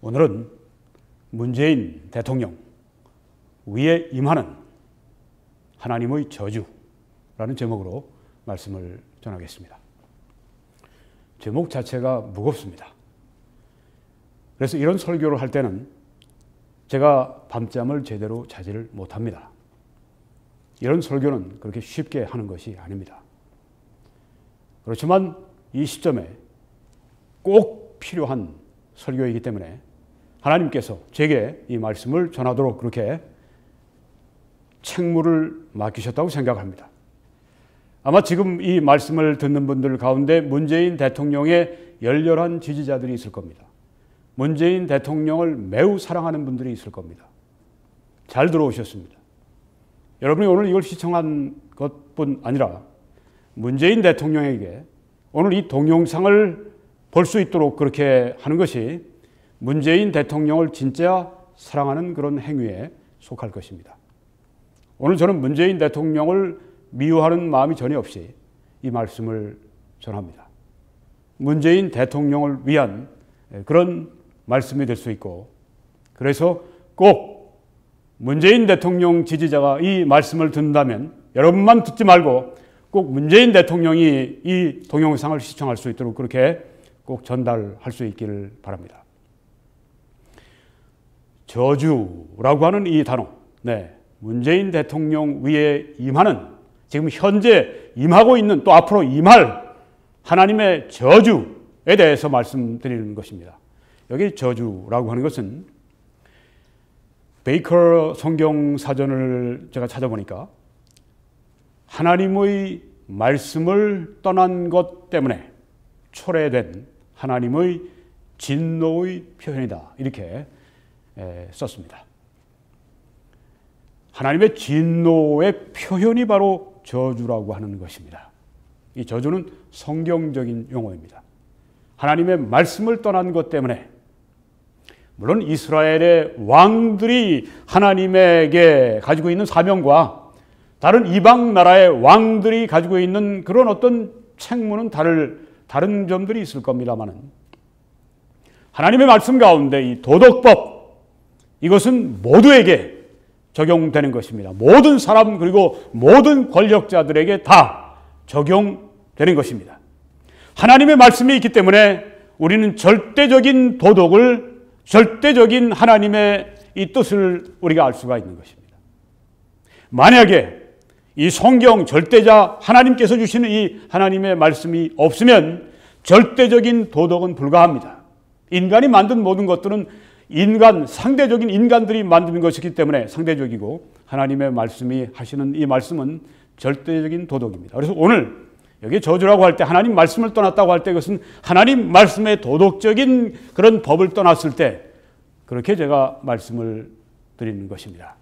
오늘은 문재인 대통령 위에 임하는 하나님의 저주라는 제목으로 말씀을 전하겠습니다. 제목 자체가 무겁습니다. 그래서 이런 설교를 할 때는 제가 밤잠을 제대로 자지를 못합니다. 이런 설교는 그렇게 쉽게 하는 것이 아닙니다. 그렇지만 이 시점에 꼭 필요한 설교이기 때문에 하나님께서 제게 이 말씀을 전하도록 그렇게 책무를 맡기셨다고 생각합니다. 아마 지금 이 말씀을 듣는 분들 가운데 문재인 대통령의 열렬한 지지자들이 있을 겁니다. 문재인 대통령을 매우 사랑하는 분들이 있을 겁니다. 잘 들어오셨습니다. 여러분이 오늘 이걸 시청한 것뿐 아니라 문재인 대통령에게 오늘 이 동영상을 볼 수 있도록 그렇게 하는 것이 문재인 대통령을 진짜 사랑하는 그런 행위에 속할 것입니다. 오늘 저는 문재인 대통령을 미워하는 마음이 전혀 없이 이 말씀을 전합니다. 문재인 대통령을 위한 그런 말씀이 될 수 있고, 그래서 꼭 문재인 대통령 지지자가 이 말씀을 듣는다면 여러분만 듣지 말고 꼭 문재인 대통령이 이 동영상을 시청할 수 있도록 그렇게 꼭 전달할 수 있기를 바랍니다. 저주라고 하는 이 단어, 문재인 대통령 위에 임하는, 지금 현재 임하고 있는, 또 앞으로 임할 하나님의 저주에 대해서 말씀드리는 것입니다. 여기 저주라고 하는 것은 베이커 성경사전을 제가 찾아보니까 하나님의 말씀을 떠난 것 때문에 초래된 하나님의 진노의 표현이다, 이렇게 썼습니다. 하나님의 진노의 표현이 바로 저주라고 하는 것입니다. 이 저주는 성경적인 용어입니다. 하나님의 말씀을 떠난 것 때문에, 물론 이스라엘의 왕들이 하나님에게 가지고 있는 사명과 다른 이방 나라의 왕들이 가지고 있는 그런 어떤 책무는 다른 점들이 있을 겁니다만은, 하나님의 말씀 가운데 이 도덕법, 이것은 모두에게 적용되는 것입니다. 모든 사람, 그리고 모든 권력자들에게 다 적용되는 것입니다. 하나님의 말씀이 있기 때문에 우리는 절대적인 도덕을, 절대적인 하나님의 이 뜻을 우리가 알 수가 있는 것입니다. 만약에 이 성경 절대자 하나님께서 주시는 이 하나님의 말씀이 없으면 절대적인 도덕은 불가합니다. 인간이 만든 모든 것들은 상대적인 인간들이 만든 것이기 때문에 상대적이고, 하나님의 말씀이 하시는 이 말씀은 절대적인 도덕입니다. 그래서 오늘 여기 저주라고 할 때, 하나님 말씀을 떠났다고 할 때, 그것은 하나님 말씀의 도덕적인 그런 법을 떠났을 때, 그렇게 제가 말씀을 드리는 것입니다.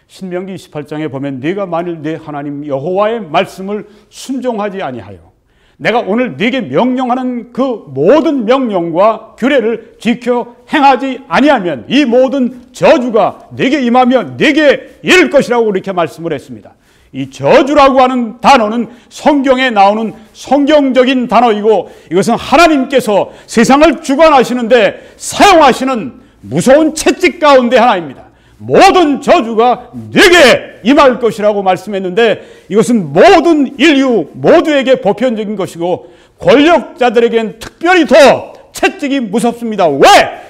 신명기 28장에 보면 네가 만일 네 하나님 여호와의 말씀을 순종하지 아니하여 내가 오늘 네게 명령하는 그 모든 명령과 규례를 지켜 행하지 아니하면 이 모든 저주가 네게 임하며 네게 이를 것이라고 이렇게 말씀을 했습니다. 이 저주라고 하는 단어는 성경에 나오는 성경적인 단어이고, 이것은 하나님께서 세상을 주관하시는데 사용하시는 무서운 채찍 가운데 하나입니다. 모든 저주가 네게 임할 것이라고 말씀했는데, 이것은 모든 인류 모두에게 보편적인 것이고 권력자들에겐 특별히 더 채찍이 무섭습니다. 왜?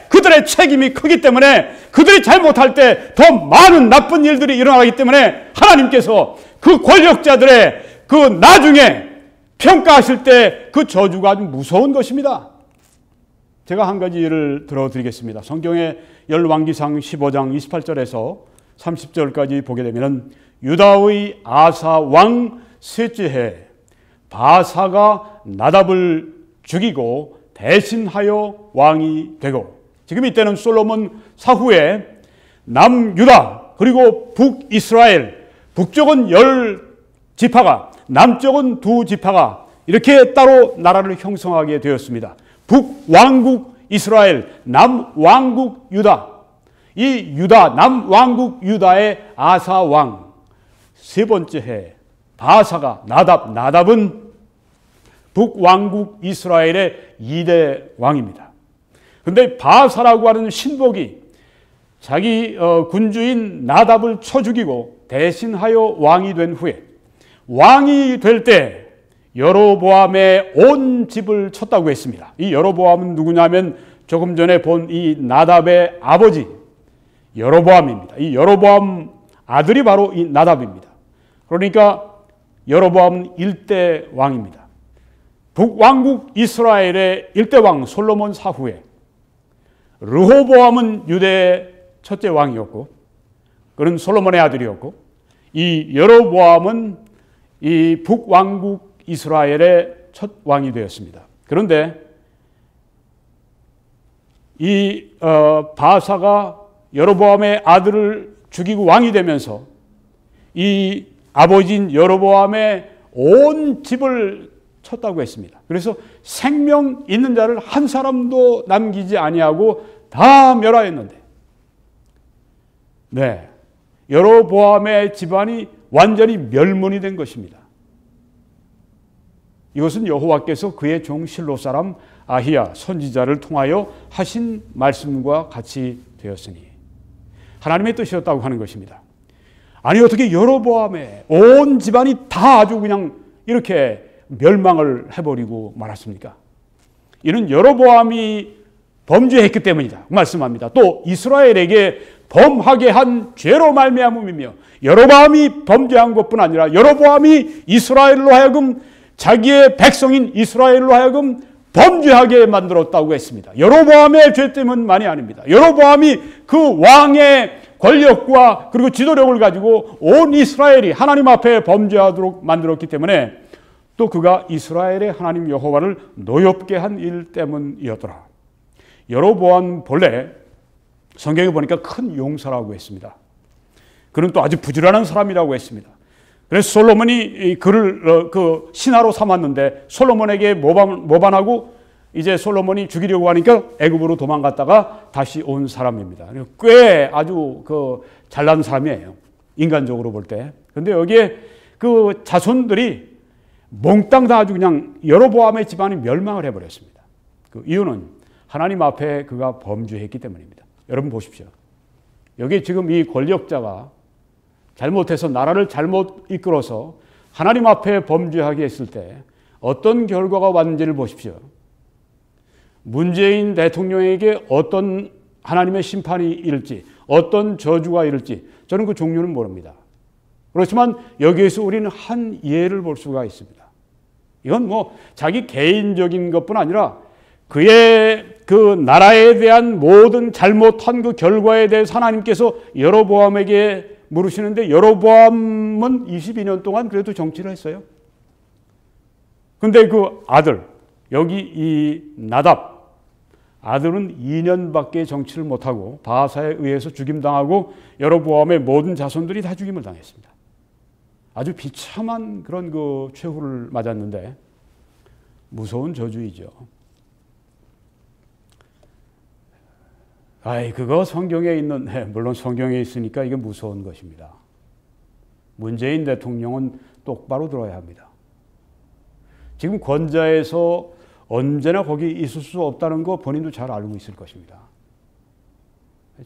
그들의 책임이 크기 때문에, 그들이 잘못할 때 더 많은 나쁜 일들이 일어나기 때문에 하나님께서 그 권력자들의 그 나중에 평가하실 때 그 저주가 아주 무서운 것입니다. 제가 한 가지 예를 들어드리겠습니다. 성경의 열왕기상 15장 28절에서 30절까지 보게 되면, 유다의 아사 왕 셋째 해 바사가 나답을 죽이고 대신하여 왕이 되고, 지금 이때는 솔로몬 사후에 남유다 그리고 북이스라엘, 북쪽은 10지파가, 남쪽은 2지파가 이렇게 따로 나라를 형성하게 되었습니다. 북왕국 이스라엘, 남왕국 유다. 이 유다, 남왕국 유다의 아사 왕 세 번째 해 바사가 나답은 북왕국 이스라엘의 2대 왕입니다. 근데 바사라고 하는 신복이 자기 군주인 나답을 쳐 죽이고 대신하여 왕이 된 후에 왕이 될 때 여로보암의 온 집을 쳤다고 했습니다. 이 여로보암은 누구냐면 조금 전에 본 이 나답의 아버지 여로보암입니다. 이 여로보암 아들이 바로 이 나답입니다. 그러니까 여로보암은 1대 왕입니다. 북왕국 이스라엘의 1대 왕 솔로몬 사후에 르호보암은 유대의 첫째 왕이었고 그는 솔로몬의 아들이었고 이 여로보암은 이 북왕국 이스라엘의 첫 왕이 되었습니다. 그런데 이 바사가 여로보암의 아들을 죽이고 왕이 되면서 이 아버지인 여로보암의 온 집을 쳤다고 했습니다. 그래서 생명 있는 자를 한 사람도 남기지 아니하고 다 멸하였는데, 네, 여로보암의 집안이 완전히 멸문이 된 것입니다. 이것은 여호와께서 그의 종 실로 사람 아히야 선지자를 통하여 하신 말씀과 같이 되었으니 하나님의 뜻이었다고 하는 것입니다. 아니 어떻게 여로보암의 온 집안이 다 아주 그냥 이렇게 멸망을 해버리고 말았습니까? 이는 여로보암이 범죄했기 때문이다 말씀합니다. 또 이스라엘에게 범하게 한 죄로 말미암음이며 여로보암이 범죄한 것뿐 아니라 여로보암이 이스라엘로 하여금 자기의 백성인 이스라엘로 하여금 범죄하게 만들었다고 했습니다. 여로보암의 죄 때문만이 아닙니다. 여로보암이 그 왕의 권력과 그리고 지도력을 가지고 온 이스라엘이 하나님 앞에 범죄하도록 만들었기 때문에 또 그가 이스라엘의 하나님 여호와를 노엽게 한 일 때문이었더라. 여로보암 본래 성경에 보니까 큰 용사라고 했습니다. 그는 또 아주 부지런한 사람이라고 했습니다. 그래서 솔로몬이 그를 그 신하로 삼았는데 솔로몬에게 모반하고 이제 솔로몬이 죽이려고 하니까 애굽으로 도망갔다가 다시 온 사람입니다. 꽤 아주 그 잘난 사람이에요. 인간적으로 볼 때. 그런데 여기에 그 자손들이 몽땅 다 아주 그냥 여로보암의 집안이 멸망을 해버렸습니다. 그 이유는 하나님 앞에 그가 범죄했기 때문입니다. 여러분 보십시오. 여기 지금 이 권력자가 잘못해서 나라를 잘못 이끌어서 하나님 앞에 범죄하게 했을 때 어떤 결과가 왔는지를 보십시오. 문재인 대통령에게 어떤 하나님의 심판이 이를지 어떤 저주가 이를지 저는 그 종류는 모릅니다. 그렇지만 여기에서 우리는 한 예를 볼 수가 있습니다. 이건 뭐 자기 개인적인 것뿐 아니라 그의 그 나라에 대한 모든 잘못한 그 결과에 대해서 하나님께서 여로보암에게 물으시는데 여로보암은 22년 동안 그래도 정치를 했어요. 근데 그 아들, 여기 이 나답, 아들은 2년밖에 정치를 못하고 바하사에 의해서 죽임당하고 여로보암의 모든 자손들이 다 죽임을 당했습니다. 아주 비참한 그런 그 최후를 맞았는데 무서운 저주이죠. 그거 성경에 있는, 물론 성경에 있으니까 이게 무서운 것입니다. 문재인 대통령은 똑바로 들어야 합니다. 지금 권좌에서 언제나 거기 있을 수 없다는 거 본인도 잘 알고 있을 것입니다.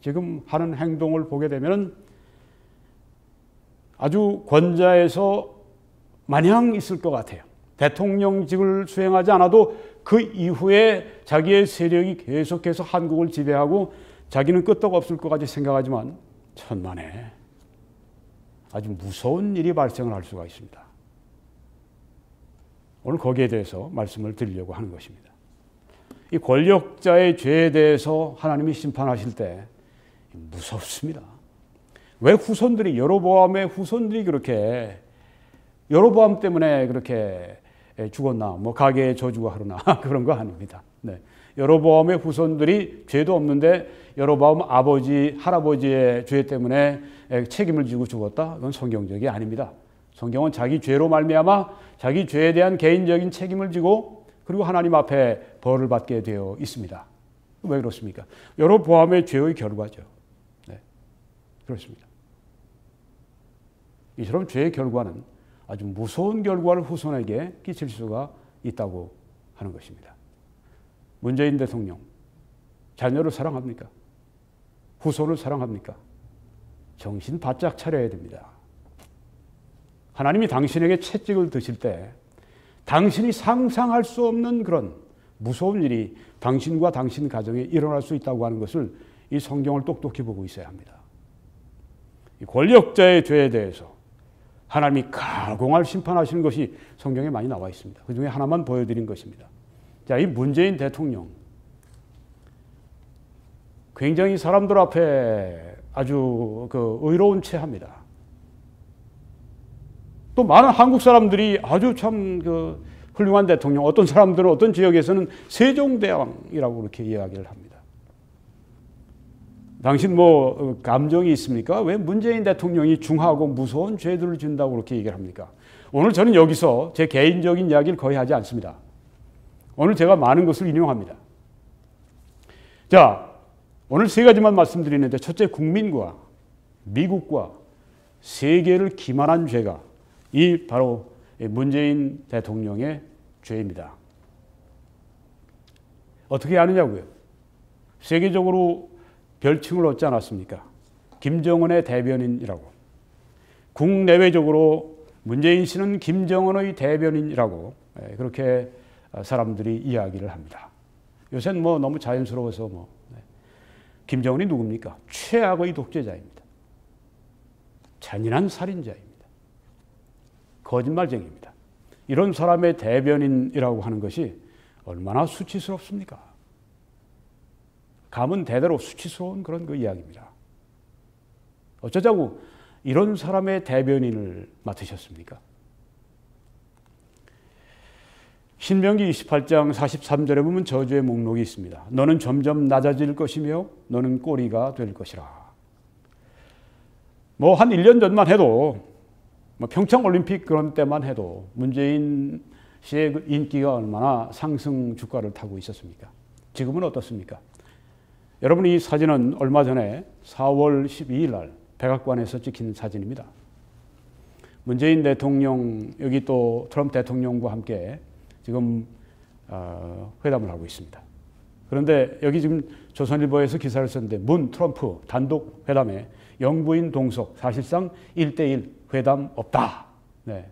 지금 하는 행동을 보게 되면 아주 권좌에서 마냥 있을 것 같아요. 대통령직을 수행하지 않아도 그 이후에 자기의 세력이 계속해서 한국을 지배하고 자기는 끄떡없을 것까지 생각하지만 천만에 아주 무서운 일이 발생을 할 수가 있습니다. 오늘 거기에 대해서 말씀을 드리려고 하는 것입니다. 이 권력자의 죄에 대해서 하나님이 심판하실 때 무섭습니다. 왜 후손들이 여로보암의 후손들이 그렇게 여로보암 때문에 그렇게 죽었나 뭐 가계의 저주가 흐르나 그런 거 아닙니다. 네. 여로보암의 후손들이 죄도 없는데 여로보암 아버지 할아버지의 죄 때문에 책임을 지고 죽었다. 그건 성경적이 아닙니다. 성경은 자기 죄로 말미암아 자기 죄에 대한 개인적인 책임을 지고 그리고 하나님 앞에 벌을 받게 되어 있습니다. 왜 그렇습니까? 여로보암의 죄의 결과죠. 네. 그렇습니다. 이처럼 죄의 결과는 아주 무서운 결과를 후손에게 끼칠 수가 있다고 하는 것입니다. 문재인 대통령 자녀를 사랑합니까? 후손을 사랑합니까? 정신 바짝 차려야 됩니다. 하나님이 당신에게 채찍을 드실 때 당신이 상상할 수 없는 그런 무서운 일이 당신과 당신 가정에 일어날 수 있다고 하는 것을 이 성경을 똑똑히 보고 있어야 합니다. 이 권력자의 죄에 대해서 하나님이 가공할 심판하시는 것이 성경에 많이 나와 있습니다. 그 중에 하나만 보여드린 것입니다. 자, 이 문재인 대통령 굉장히 사람들 앞에 아주 의로운 체합니다. 또 많은 한국 사람들이 아주 참 훌륭한 대통령, 어떤 사람들은 어떤 지역에서는 세종대왕이라고 그렇게 이야기를 합니다. 당신 감정이 있습니까? 왜 문재인 대통령이 중하고 무서운 죄들을 짓는다고 그렇게 얘기를 합니까? 오늘 저는 여기서 제 개인적인 이야기를 거의 하지 않습니다. 오늘 제가 많은 것을 인용합니다. 자, 오늘 세 가지만 말씀드리는데, 첫째, 국민과 미국과 세계를 기만한 죄가 이 바로 문재인 대통령의 죄입니다. 어떻게 아느냐고요? 세계적으로 별칭을 얻지 않았습니까? 김정은의 대변인이라고. 국내외적으로 문재인 씨는 김정은의 대변인이라고 그렇게 사람들이 이야기를 합니다. 요새는 너무 자연스러워서 김정은이 누굽니까? 최악의 독재자입니다. 잔인한 살인자입니다. 거짓말쟁이입니다. 이런 사람의 대변인이라고 하는 것이 얼마나 수치스럽습니까? 가면 대대로 수치스러운 그런 이야기입니다. 어쩌자고 이런 사람의 대변인을 맡으셨습니까? 신명기 28장 43절에 보면 저주의 목록이 있습니다. 너는 점점 낮아질 것이며 너는 꼬리가 될 것이라. 한 1년 전만 해도 평창올림픽 그런 때만 해도 문재인 씨의 인기가 얼마나 상승 주가를 타고 있었습니까? 지금은 어떻습니까? 여러분, 이 사진은 얼마 전에 4월 12일 날 백악관에서 찍힌 사진입니다. 문재인 대통령, 여기 또 트럼프 대통령과 함께 지금 회담을 하고 있습니다. 그런데 여기 지금 조선일보에서 기사를 썼는데 문 트럼프 단독 회담에 영부인 동석, 사실상 1대1 회담 없다. 네.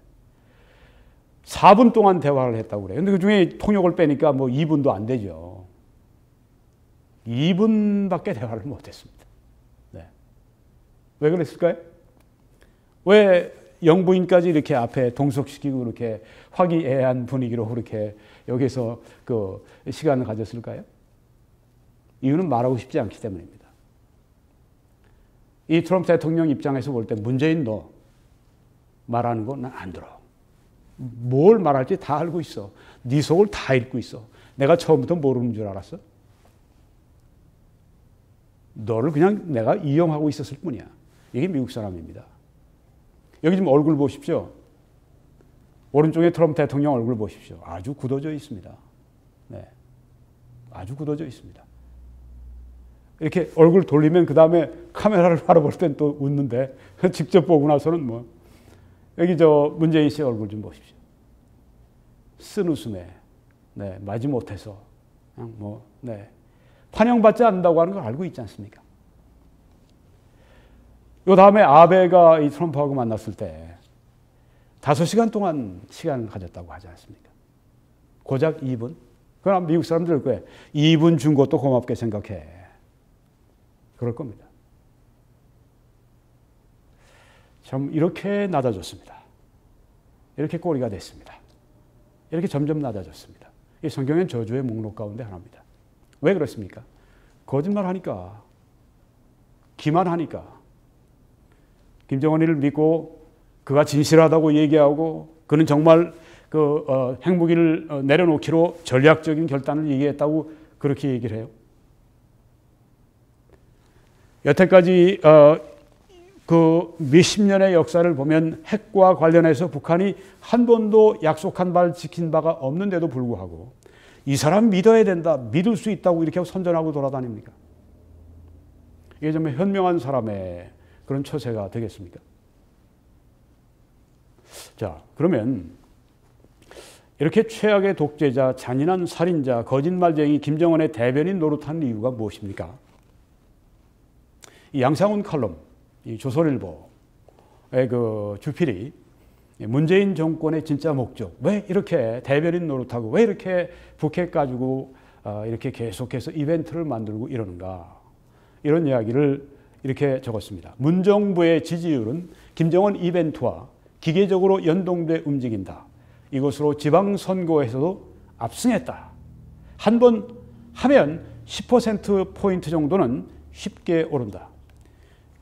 4분 동안 대화를 했다고 그래요. 근데 그 중에 통역을 빼니까 2분도 안 되죠. 2분밖에 대화를 못했습니다. 네. 왜 그랬을까요? 왜 영부인까지 이렇게 앞에 동석시키고 그렇게 화기애애한 분위기로 그렇게 여기서 시간을 가졌을까요? 이유는 말하고 싶지 않기 때문입니다. 이 트럼프 대통령 입장에서 볼 때 문재인 너 말하는 거 난 안 들어. 뭘 말할지 다 알고 있어. 네 속을 다 읽고 있어. 내가 처음부터 모르는 줄 알았어? 너를 그냥 내가 이용하고 있었을 뿐이야. 이게 미국 사람입니다. 여기 지금 얼굴 보십시오. 오른쪽에 트럼프 대통령 얼굴 보십시오. 아주 굳어져 있습니다. 네. 아주 굳어져 있습니다. 이렇게 얼굴 돌리면 그 다음에 카메라를 바라볼 땐 또 웃는데 직접 보고 나서는 여기 문재인 씨 얼굴 좀 보십시오. 쓴 웃음에 마지못해서 그냥 환영받지 않는다고 하는 걸 알고 있지 않습니까? 요 다음에 아베가 이 트럼프하고 만났을 때 5시간 동안 시간을 가졌다고 하지 않습니까? 고작 2분? 그럼 미국 사람들 거예요. 2분 준 것도 고맙게 생각해. 그럴 겁니다. 참 이렇게 낮아졌습니다. 이렇게 꼬리가 됐습니다. 이렇게 점점 낮아졌습니다. 이 성경의 저주의 목록 가운데 하나입니다. 왜 그렇습니까? 거짓말하니까, 기만하니까, 김정은이를 믿고 그가 진실하다고 얘기하고 그는 정말 핵무기를 내려놓기로 전략적인 결단을 얘기했다고 그렇게 얘기를 해요. 여태까지 몇십 년의 역사를 보면 핵과 관련해서 북한이 한 번도 약속한 바를 지킨 바가 없는데도 불구하고 이 사람 믿어야 된다, 믿을 수 있다고 이렇게 선전하고 돌아다닙니까? 이게 정말 현명한 사람의 그런 처세가 되겠습니까? 자, 그러면 이렇게 최악의 독재자, 잔인한 살인자, 거짓말쟁이 김정은의 대변인 노릇하는 이유가 무엇입니까? 이 양상훈 칼럼, 이 조선일보의 그 주필이 문재인 정권의 진짜 목적, 왜 이렇게 대변인 노릇하고 왜 이렇게 북핵 가지고 이렇게 계속해서 이벤트를 만들고 이러는가, 이런 이야기를 이렇게 적었습니다. 문정부의 지지율은 김정은 이벤트와 기계적으로 연동돼 움직인다. 이것으로 지방선거에서도 압승했다. 한 번 하면 10%포인트 정도는 쉽게 오른다.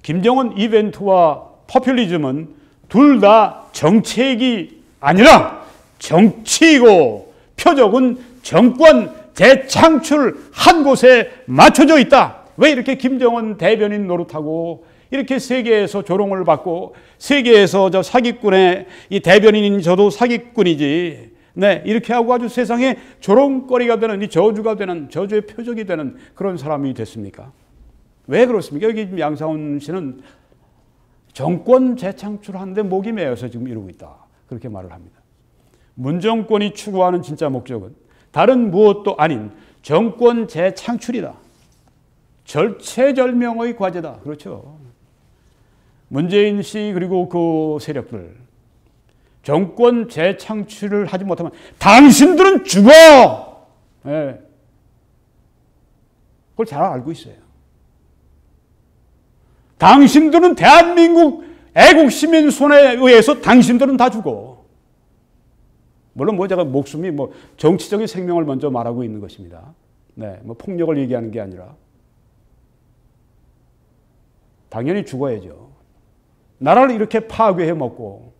김정은 이벤트와 포퓰리즘은 둘 다 정책이 아니라 정치이고 표적은 정권 재창출 한 곳에 맞춰져 있다. 왜 이렇게 김정은 대변인 노릇하고 이렇게 세계에서 조롱을 받고 세계에서 저 사기꾼의 이 대변인인 저도 사기꾼이지, 네, 이렇게 하고 아주 세상에 조롱거리가 되는, 이 저주가 되는, 저주의 표적이 되는 그런 사람이 됐습니까? 왜 그렇습니까? 여기 양상훈 씨는 정권 재창출하는데 목이 메어서 지금 이러고 있다, 그렇게 말을 합니다. 문정권이 추구하는 진짜 목적은 다른 무엇도 아닌 정권 재창출이다. 절체절명의 과제다. 그렇죠. 문재인 씨 그리고 그 세력들 정권 재창출을 하지 못하면 당신들은 죽어. 네. 그걸 잘 알고 있어요. 당신들은 대한민국 애국 시민 손에 의해서 당신들은 다 죽어. 물론 뭐 제가 목숨이 뭐 정치적인 생명을 먼저 말하고 있는 것입니다. 네, 뭐 폭력을 얘기하는 게 아니라 당연히 죽어야죠. 나라를 이렇게 파괴해 먹고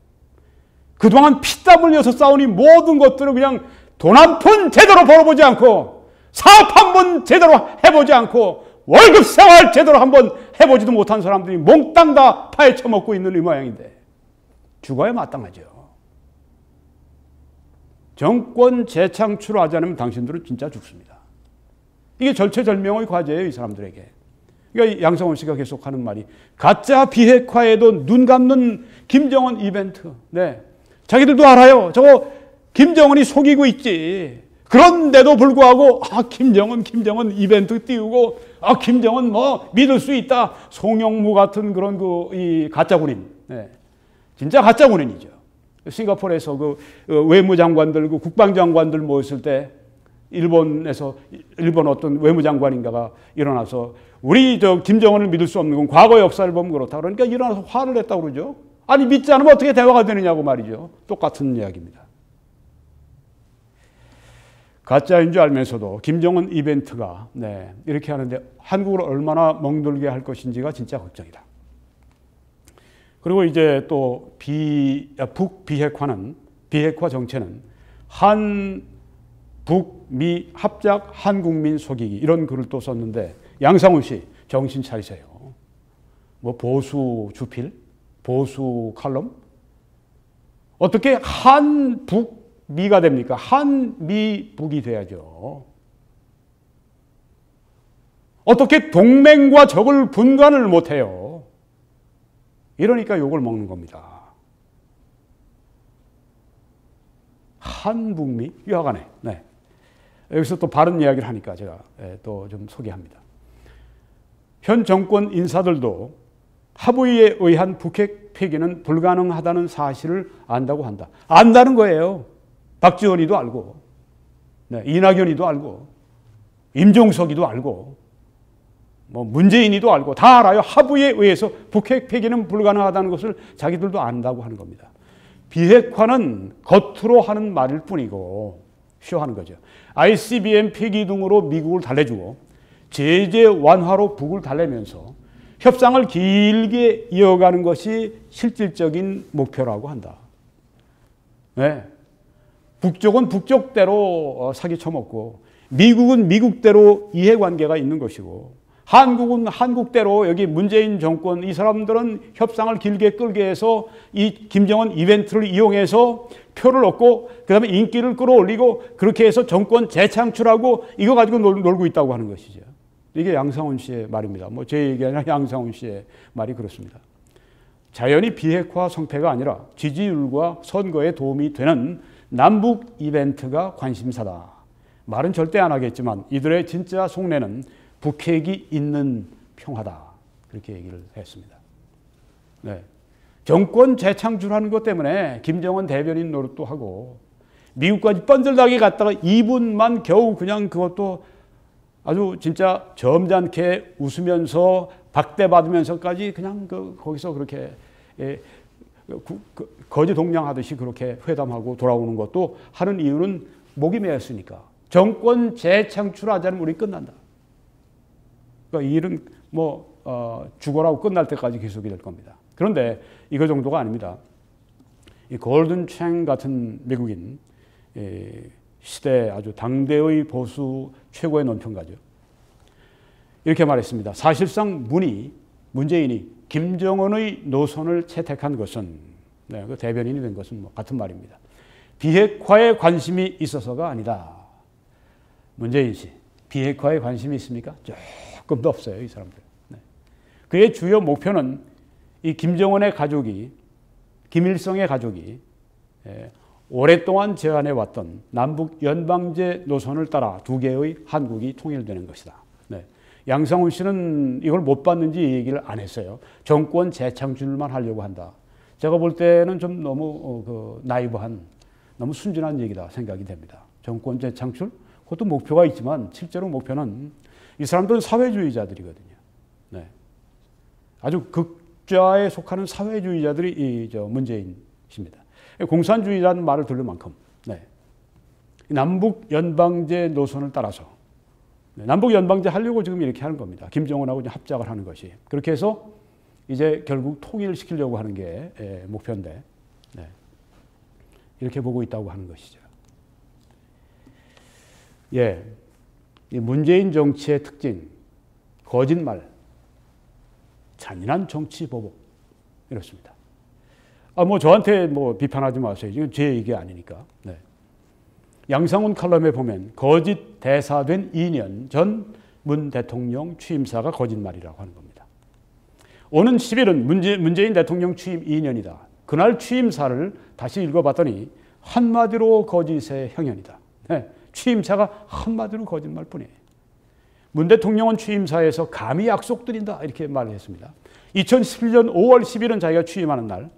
그동안 피땀 흘려서 싸운 이 모든 것들을 그냥 돈 한 푼 제대로 벌어보지 않고 사업 한 번 제대로 해보지 않고 월급 생활 제대로 한번 해보지도 못한 사람들이 몽땅 다 파헤쳐 먹고 있는 이 모양인데 죽어야 마땅하죠. 정권 재창출을 하지 않으면 당신들은 진짜 죽습니다. 이게 절체절명의 과제예요, 이 사람들에게. 그러니까 양상훈 씨가 계속하는 말이 가짜 비핵화에도 눈 감는 김정은 이벤트. 네, 자기들도 알아요. 저거 김정은이 속이고 있지. 그런데도 불구하고 김정은 이벤트 띄우고 김정은 뭐 믿을 수 있다. 송영무 같은 그런 이 가짜 군인. 네, 진짜 가짜 군인이죠. 싱가포르에서 그 외무장관들, 그 국방장관들 모였을 때 일본 어떤 외무장관인가가 일어나서 우리 김정은을 믿을 수 없는 건 과거 역사를 보면 그렇다. 그러니까 일어나서 화를 냈다고 그러죠. 아니 믿지 않으면 어떻게 대화가 되느냐고 말이죠. 똑같은 이야기입니다. 가짜인 줄 알면서도 김정은 이벤트가 이렇게 하는데 한국을 얼마나 멍들게 할 것인지가 진짜 걱정이다. 그리고 이제 또 비핵화 정체는 북미 합작 한국민 속이기, 이런 글을 또 썼는데 양상훈 씨 정신 차리세요. 뭐 보수 주필, 보수 칼럼, 어떻게 한북미가 됩니까? 한미북이 돼야죠. 어떻게 동맹과 적을 분간을 못해요? 이러니까 욕을 먹는 겁니다. 한북미? 여하간에. 네. 여기서 또 바른 이야기를 하니까 제가 또 좀 소개합니다. 현 정권 인사들도 합의에 의한 북핵 폐기는 불가능하다는 사실을 안다고 한다. 안다는 거예요. 박지원이도 알고, 이낙연이도 알고, 임종석이도 알고, 뭐 문재인이도 알고 다 알아요. 합의에 의해서 북핵 폐기는 불가능하다는 것을 자기들도 안다고 하는 겁니다. 비핵화는 겉으로 하는 말일 뿐이고 쇼하는 거죠. ICBM 폐기 등으로 미국을 달래주고 제재 완화로 북을 달래면서 협상을 길게 이어가는 것이 실질적인 목표라고 한다. 네. 북쪽은 북쪽대로 사기쳐먹고 미국은 미국대로 이해관계가 있는 것이고 한국은 한국대로 여기 문재인 정권 이 사람들은 협상을 길게 끌게 해서 이 김정은 이벤트를 이용해서 표를 얻고 그다음에 인기를 끌어올리고 그렇게 해서 정권 재창출하고 이거 가지고 놀고 있다고 하는 것이죠. 이게 양상훈 씨의 말입니다. 뭐 제 얘기 아니라 양상훈 씨의 말이 그렇습니다. 자연히 비핵화 성패가 아니라 지지율과 선거에 도움이 되는 남북 이벤트가 관심사다. 말은 절대 안 하겠지만 이들의 진짜 속내는 북핵이 있는 평화다. 그렇게 얘기를 했습니다. 네. 정권 재창출하는 것 때문에 김정은 대변인 노릇도 하고 미국까지 뻔들다게 갔다가 2분만 겨우 그냥 그것도 아주 진짜 점잖게 웃으면서 박대받으면서까지 그냥 거기서 그렇게 거지 동냥하듯이 그렇게 회담하고 돌아오는 것도 하는 이유는 목이 메었으니까. 정권 재창출하자면 우리 끝난다. 그러니까 이 일은 죽어라고 끝날 때까지 계속이 될 겁니다. 그런데 이거 정도가 아닙니다. 이 골든 챙 같은 미국인 시대 아주 당대의 보수 최고의 논평가죠. 이렇게 말했습니다. 사실상 문재인이 김정은의 노선을 채택한 것은 그 대변인이 된 것은 같은 말입니다. 비핵화에 관심이 있어서가 아니다. 문재인 씨 비핵화에 관심이 있습니까? 조금도 없어요. 이 사람들. 그의 주요 목표는 이 김정은의 가족이 김일성의 가족이 오랫동안 제안해왔던 남북 연방제 노선을 따라 두 개의 한국이 통일되는 것이다. 네. 양상훈 씨는 이걸 못 봤는지 얘기를 안 했어요. 정권 재창출만 하려고 한다. 제가 볼 때는 좀 너무 나이브한, 너무 순진한 얘기다 생각이 됩니다. 정권 재창출? 그것도 목표가 있지만 실제로 목표는 이 사람들은 사회주의자들이거든요. 네. 아주 극좌에 속하는 사회주의자들이 문재인입니다. 공산주의라는 말을 들을 만큼 남북 연방제 노선을 따라서 남북 연방제 하려고 지금 이렇게 하는 겁니다. 김정은하고 합작을 하는 것이. 그렇게 해서 이제 결국 통일을 시키려고 하는 게 목표인데 이렇게 보고 있다고 하는 것이죠. 예, 이 문재인 정치의 특징, 거짓말, 잔인한 정치 보복 이렇습니다. 저한테 비판하지 마세요. 이건 제 얘기 아니니까. 네. 양상훈 칼럼에 보면 거짓 대사된 2년 전 문 대통령 취임사가 거짓말이라고 하는 겁니다. 오는 10일은 문재인 대통령 취임 2년이다. 그날 취임사를 다시 읽어봤더니 한마디로 거짓의 형연이다. 네. 취임사가 한마디로 거짓말뿐이에요. 문 대통령은 취임사에서 감히 약속드린다 이렇게 말을 했습니다. 2017년 5월 10일은 자기가 취임하는 날,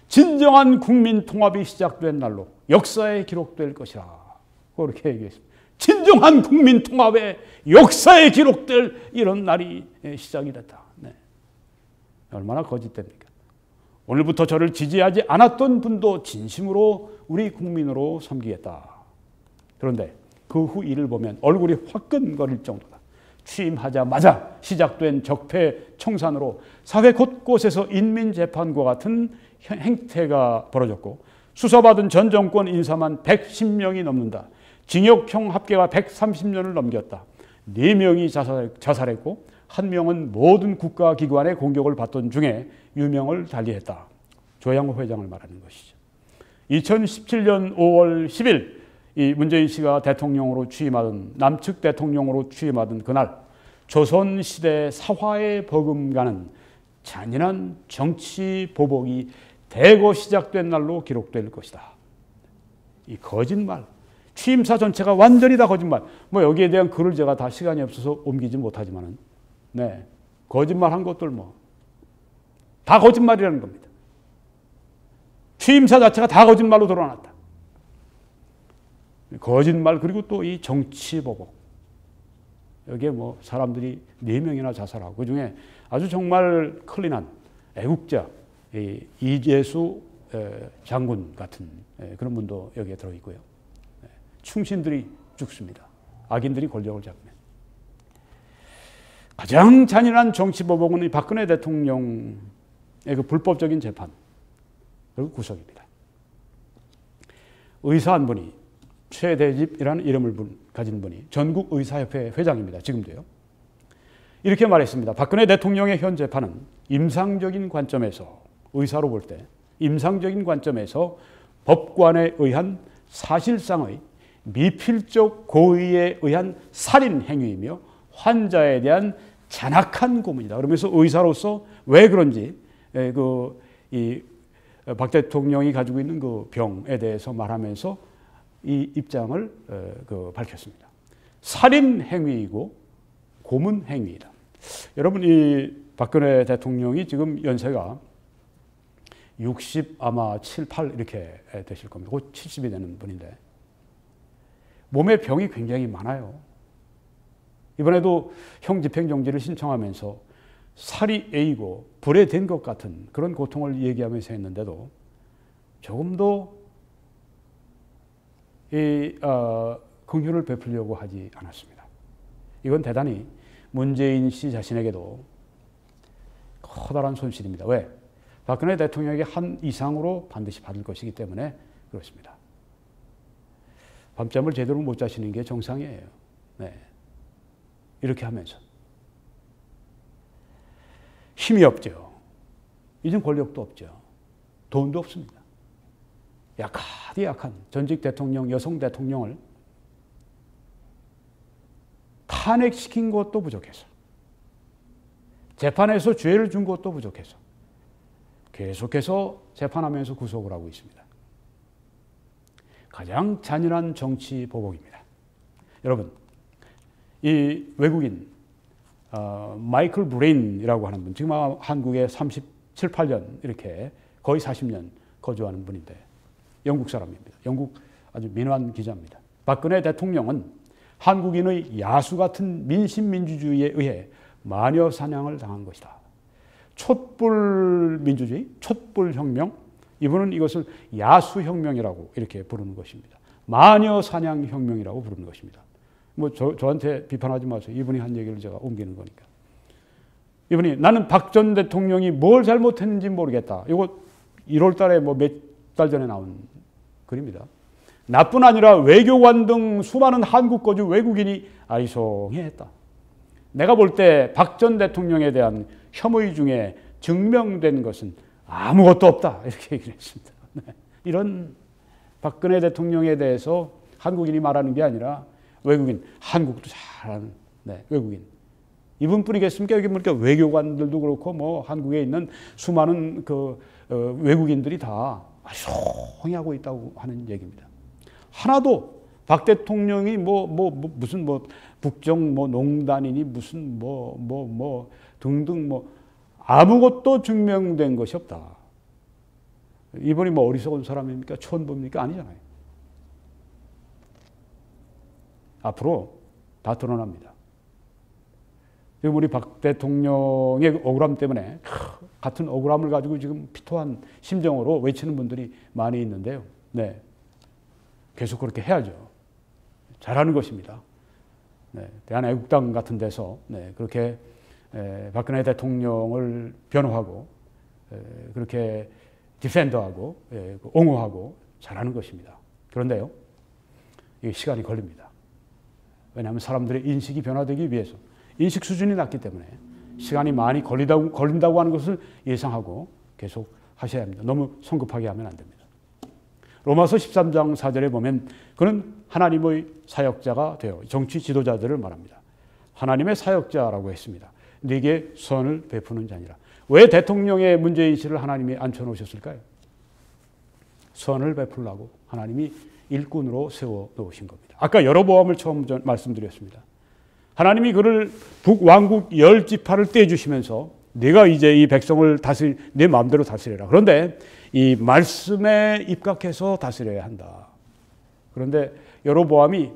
진정한 국민 통합이 시작된 날로 역사에 기록될 것이라 그렇게 얘기했습니다. 진정한 국민 통합의 역사에 기록될 이런 날이 시작이 됐다. 네. 얼마나 거짓됩니까? 오늘부터 저를 지지하지 않았던 분도 진심으로 우리 국민으로 섬기겠다. 그런데 그 후 일을 보면 얼굴이 화끈거릴 정도다. 취임하자마자 시작된 적폐 청산으로 사회 곳곳에서 인민재판과 같은 행태가 벌어졌고 수사받은 전 정권 인사만 110명이 넘는다. 징역형 합계가 130년을 넘겼다. 4명이 자살했고 1명은 모든 국가기관의 공격을 받던 중에 유명을 달리했다. 조양호 회장을 말하는 것이죠. 2017년 5월 10일 이 문재인 씨가 대통령으로 취임하던 남측 대통령으로 취임하던 그날 조선시대 사화에 버금가는 잔인한 정치 보복이 대거 시작된 날로 기록될 것이다. 이 거짓말, 취임사 전체가 완전히 다 거짓말. 여기에 대한 글을 제가 다 시간이 없어서 옮기지 못하지만은, 거짓말한 것들 다 거짓말이라는 겁니다. 취임사 자체가 다 거짓말로 드러났다. 거짓말 그리고 또 이 정치 보복. 여기에 사람들이 4명이나 자살하고 그중에 아주 정말 클린한 애국자 이재수 장군 같은 그런 분도 여기에 들어있고요. 충신들이 죽습니다. 악인들이 권력을 잡으면. 가장 잔인한 정치 보복은 이 박근혜 대통령의 그 불법적인 재판 그리고 구속입니다. 의사 한 분이 최대집이라는 이름을 가진 분이 전국의사협회 회장입니다. 지금도요. 이렇게 말했습니다. 박근혜 대통령의 현 재판은 임상적인 관점에서 의사로 볼 때 임상적인 관점에서 법관에 의한 사실상의 미필적 고의에 의한 살인 행위이며 환자에 대한 잔악한 고문이다. 그러면서 의사로서 왜 그런지 박 대통령이 가지고 있는 그 병에 대해서 말하면서 이 입장을 밝혔습니다. 살인 행위이고 고문 행위이다. 여러분, 이 박근혜 대통령이 지금 연세가 60 아마 7, 8 이렇게 되실 겁니다. 곧 70이 되는 분인데 몸에 병이 굉장히 많아요. 이번에도 형 집행정지를 신청하면서 살이 에이고 불에 댄 것 같은 그런 고통을 얘기하면서 했는데도 조금도 긍휼을 베풀려고 하지 않았습니다. 이건 대단히 문재인 씨 자신에게도 커다란 손실입니다. 왜? 박근혜 대통령에게 한 이상으로 반드시 받을 것이기 때문에 그렇습니다. 밤잠을 제대로 못 자시는 게 정상이에요. 네. 이렇게 하면서 힘이 없죠. 이젠 권력도 없죠. 돈도 없습니다. 약한 전직 대통령, 여성 대통령을 탄핵시킨 것도 부족해서, 재판에서 죄를 준 것도 부족해서 계속해서 재판하면서 구속을 하고 있습니다. 가장 잔인한 정치 보복입니다. 여러분, 이 외국인 마이클 브레인이라고 하는 분, 지금 한국에 37, 8년 이렇게 거의 40년 거주하는 분인데 영국 사람입니다. 영국 아주 민환 기자입니다. 박근혜 대통령은 한국인의 야수 같은 민심민주주의에 의해 마녀 사냥을 당한 것이다. 촛불 민주주의, 촛불 혁명, 이분은 이것을 야수 혁명이라고 이렇게 부르는 것입니다. 마녀 사냥 혁명이라고 부르는 것입니다. 뭐 저한테 비판하지 마세요. 이분이 한 얘기를 제가 옮기는 거니까. 이분이 나는 박 전 대통령이 뭘 잘못했는지 모르겠다. 이거 1월 달에 뭐 몇 달 전에 나온 글입니다. 나뿐 아니라 외교관 등 수많은 한국 거주 외국인이 아리송해했다. 내가 볼 때 박 전 대통령에 대한 혐의 중에 증명된 것은 아무것도 없다. 이렇게 얘기를 했습니다. 네. 이런 박근혜 대통령에 대해서 한국인이 말하는 게 아니라 외국인, 한국도 잘하는 외국인. 이분뿐이겠습니까? 여기 보니까 외교관들도 그렇고 뭐 한국에 있는 수많은 외국인들이 다 송이하고 있다고 하는 얘기입니다. 하나도 박 대통령이 무슨 국정 농단이니 무슨 등등 아무것도 증명된 것이 없다. 이분이 어리석은 사람입니까? 촌부입니까? 아니잖아요. 앞으로 다 드러납니다. 지금 우리 박 대통령의 억울함 때문에 같은 억울함을 가지고 지금 피토한 심정으로 외치는 분들이 많이 있는데요. 네. 계속 그렇게 해야죠. 잘하는 것입니다. 네. 대한애국당 같은 데서 그렇게 박근혜 대통령을 변호하고 그렇게 디펜더하고 옹호하고 잘하는 것입니다. 그런데요. 이게 시간이 걸립니다. 왜냐하면 사람들의 인식이 변화되기 위해서 인식 수준이 낮기 때문에 시간이 많이 걸린다고 하는 것을 예상하고 계속 하셔야 합니다. 너무 성급하게 하면 안 됩니다. 로마서 13장 4절에 보면 그는 하나님의 사역자가 되어 정치 지도자들을 말합니다. 하나님의 사역자라고 했습니다. 네게 선을 베푸는 자니라. 왜 대통령의 문재인 씨를 하나님이 앉혀놓으셨을까요? 선을 베풀라고 하나님이 일꾼으로 세워놓으신 겁니다. 아까 여로보암을 처음 말씀드렸습니다. 하나님이 그를 북왕국 10지파를 떼주시면서 네가 이제 이 백성을 네 마음대로 다스려라. 그런데 이 말씀에 입각해서 다스려야 한다. 그런데 여로보암이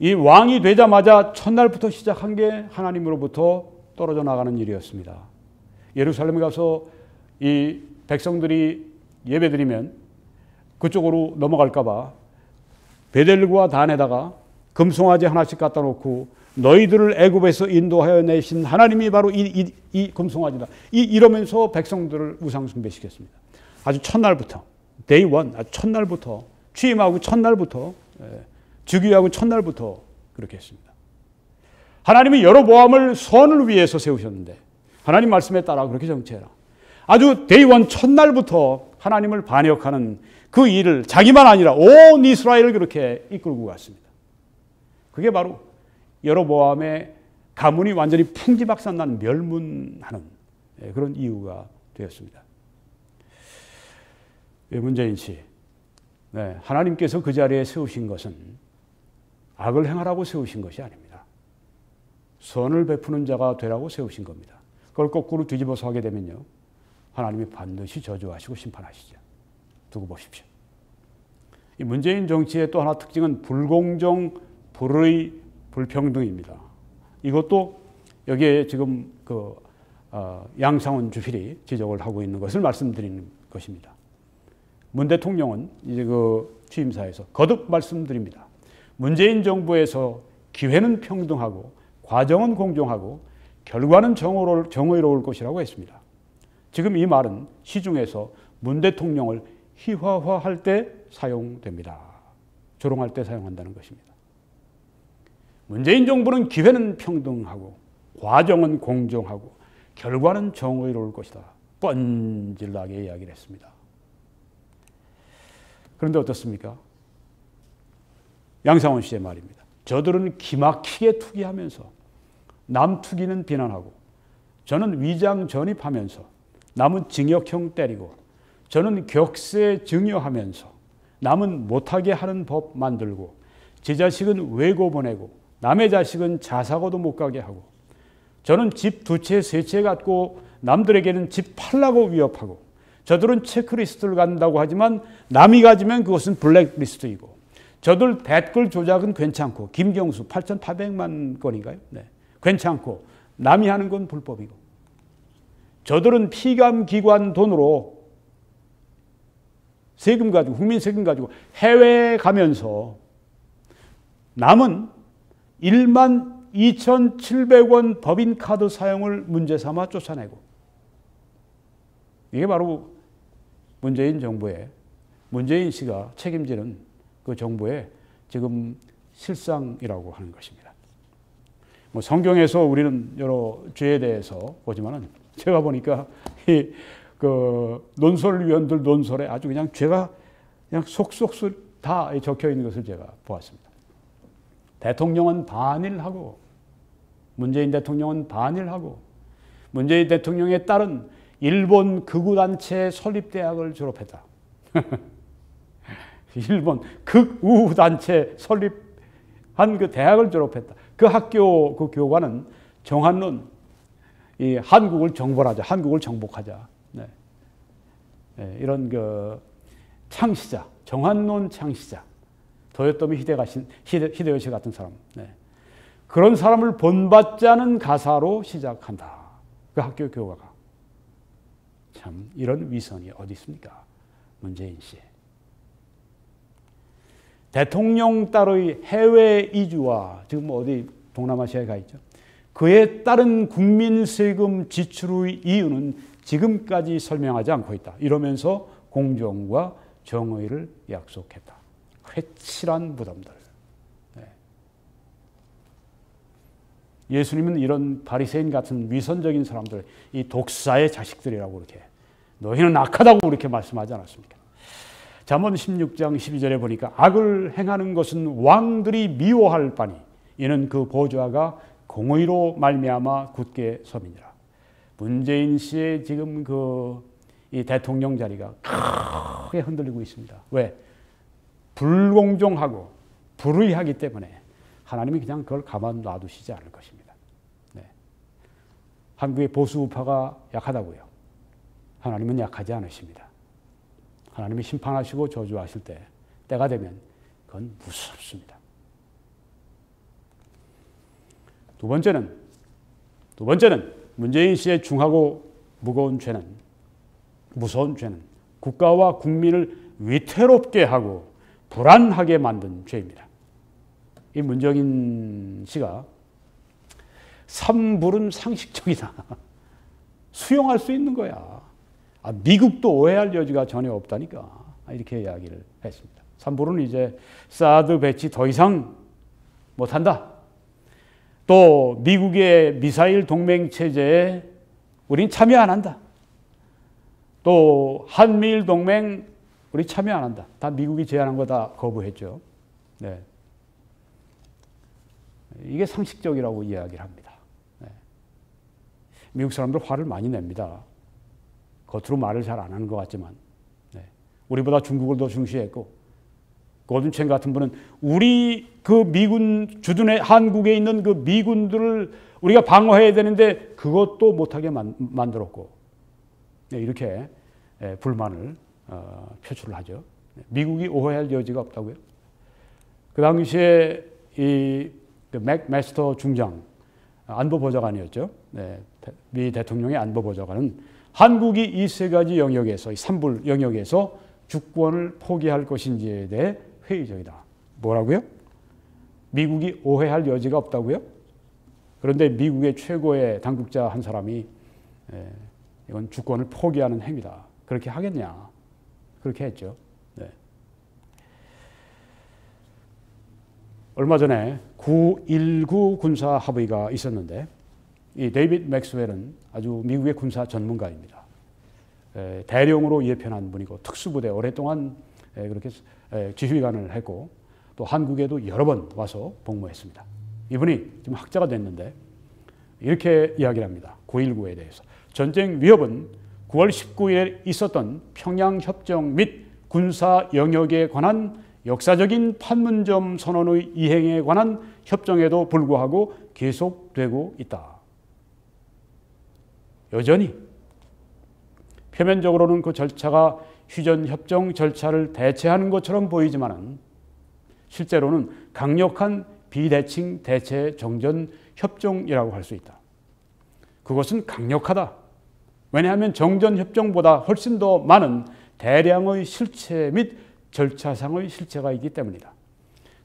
이 왕이 되자마자 첫날부터 시작한 게 하나님으로부터 떨어져 나가는 일이었습니다. 예루살렘에 가서 이 백성들이 예배드리면 그쪽으로 넘어갈까 봐 베델과 단에다가 금송아지 하나씩 갖다 놓고 너희들을 애굽에서 인도하여 내신 하나님이 바로 이 금송아지다. 이러면서 백성들을 우상 숭배시켰습니다. 아주 첫날부터 day one, 첫날부터 취임하고 첫날부터 즉위하고 첫날부터 그렇게 했습니다. 하나님이 여로보암을 선을 위해서 세우셨는데 하나님 말씀에 따라 그렇게 정치해라. 아주 day one 첫날부터 하나님을 반역하는 그 일을 자기만 아니라 온 이스라엘을 그렇게 이끌고 갔습니다. 그게 바로 여로보암의 가문이 완전히 풍지박산난 멸문하는 그런 이유가 되었습니다. 문재인 씨, 네, 하나님께서 그 자리에 세우신 것은 악을 행하라고 세우신 것이 아닙니다. 선을 베푸는 자가 되라고 세우신 겁니다. 그걸 거꾸로 뒤집어서 하게 되면요, 하나님이 반드시 저주하시고 심판하시죠. 두고 보십시오. 이 문재인 정치의 또 하나 특징은 불공정, 불의, 불평등입니다. 이것도 여기에 지금 양상훈 주필이 지적을 하고 있는 것을 말씀드리는 것입니다. 문 대통령은 이제 그 취임사에서 거듭 말씀드립니다. 문재인 정부에서 기회는 평등하고 과정은 공정하고 결과는 정의로울 것이라고 했습니다. 지금 이 말은 시중에서 문 대통령을 희화화할 때 사용됩니다. 조롱할 때 사용한다는 것입니다. 문재인 정부는 기회는 평등하고 과정은 공정하고 결과는 정의로울 것이다. 뻔질나게 이야기를 했습니다. 그런데 어떻습니까? 양상훈 씨의 말입니다. 저들은 기막히게 투기하면서 남 투기는 비난하고 저는 위장 전입하면서 남은 징역형 때리고 저는 격세 증여하면서 남은 못하게 하는 법 만들고 제 자식은 외고 보내고 남의 자식은 자사고도 못 가게 하고 저는 집 2채 3채 갖고 남들에게는 집 팔라고 위협하고 저들은 체크리스트를 갖는다고 하지만 남이 가지면 그것은 블랙리스트이고 저들 댓글 조작은 괜찮고 김경수 8,800만 건인가요? 네. 괜찮고 남이 하는 건 불법이고 저들은 피감기관 돈으로 세금 가지고 국민 세금 가지고 해외에 가면서 남은 12,700원 법인카드 사용을 문제 삼아 쫓아내고 이게 바로 문재인 정부의 문재인 씨가 책임지는 그 정부의 지금 실상이라고 하는 것입니다. 뭐 성경에서 우리는 여러 죄에 대해서 보지만은 제가 보니까 그 논설위원들 논설에 아주 그냥 죄가 그냥 속속속 다 적혀 있는 것을 제가 보았습니다. 대통령은 반일하고 문재인 대통령은 반일하고 문재인 대통령의 딸은 일본 극우단체 설립대학을 졸업했다. 일본 극우단체 설립한 그 대학을 졸업했다. 그 학교 그 교관은 정한론, 이 한국을 정벌하자, 한국을 정복하자. 네. 네, 이런 그 창시자, 정한론 창시자, 도요토미 히데요시 같은 사람. 네. 그런 사람을 본받지 않은 가사로 시작한다. 그 학교 교과가. 참 이런 위선이 어디 있습니까? 문재인 씨. 대통령 딸의 해외 이주와 지금 어디 동남아시아에 가 있죠. 그에 따른 국민 세금 지출의 이유는 지금까지 설명하지 않고 있다. 이러면서 공정과 정의를 약속했다. 회칠한 무덤들. 네. 예수님은 이런 바리새인 같은 위선적인 사람들, 이 독사의 자식들이라고 그렇게 너희는 악하다고 그렇게 말씀하지 않았습니까? 잠언 16장 12절에 보니까 악을 행하는 것은 왕들이 미워할 바니 이는 그 보좌가 공의로 말미암아 굳게 서미니라. 문재인 씨의 지금 이 대통령 자리가 크게 흔들리고 있습니다. 왜? 불공정하고 불의하기 때문에 하나님이 그냥 그걸 가만 놔두시지 않을 것입니다. 네. 한국의 보수 우파가 약하다고요. 하나님은 약하지 않으십니다. 하나님이 심판하시고 저주하실 때가 되면 그건 무섭습니다. 두 번째는 문재인 씨의 중하고 무거운 죄는, 무서운 죄는 국가와 국민을 위태롭게 하고 불안하게 만든 죄입니다. 이 문재인 씨가 삼불은 상식적이다. 수용할 수 있는 거야. 미국도 오해할 여지가 전혀 없다니까. 이렇게 이야기를 했습니다. 삼불은 이제 사드 배치 더 이상 못한다. 또 미국의 미사일 동맹 체제에 우린 참여 안 한다. 또 한미일 동맹 우리 참여 안 한다. 다 미국이 제안한 거 다 거부했죠. 네. 이게 상식적이라고 이야기를 합니다. 네. 미국 사람들 화를 많이 냅니다. 겉으로 말을 잘 안 하는 것 같지만 네. 우리보다 중국을 더 중시했고 고든첸 같은 분은 우리 그 미군 주둔해 한국에 있는 그 미군들을 우리가 방어해야 되는데 그것도 못하게 만들었고, 이렇게 불만을 표출을 하죠. 미국이 오해할 여지가 없다고요. 그 당시에 이 맥마스터 중장, 안보보좌관이었죠. 미 대통령의 안보보좌관은 한국이 이 세 가지 영역에서, 이 삼불 영역에서 주권을 포기할 것인지에 대해 회의적이다. 뭐라고요? 미국이 오해할 여지가 없다고요? 그런데 미국의 최고의 당국자 한 사람이 이건 주권을 포기하는 행위다. 그렇게 하겠냐? 그렇게 했죠. 네. 얼마 전에 9.19 군사 합의가 있었는데 이 데이빗 맥스웰은 아주 미국의 군사 전문가입니다. 대령으로 예편한 분이고 특수부대 오랫동안 그렇게 지휘관을 했고 또 한국에도 여러 번 와서 복무했습니다. 이분이 지금 학자가 됐는데 이렇게 이야기를 합니다. 9.19에 대해서. 전쟁 위협은 9월 19일에 있었던 평양협정 및 군사 영역에 관한 역사적인 판문점 선언의 이행에 관한 협정에도 불구하고 계속되고 있다. 여전히 표면적으로는 그 절차가 휴전협정 절차를 대체하는 것처럼 보이지만 실제로는 강력한 비대칭 대체 정전 협정이라고 할 수 있다. 그것은 강력하다. 왜냐하면 정전 협정보다 훨씬 더 많은 대량의 실체 및 절차상의 실체가 있기 때문이다.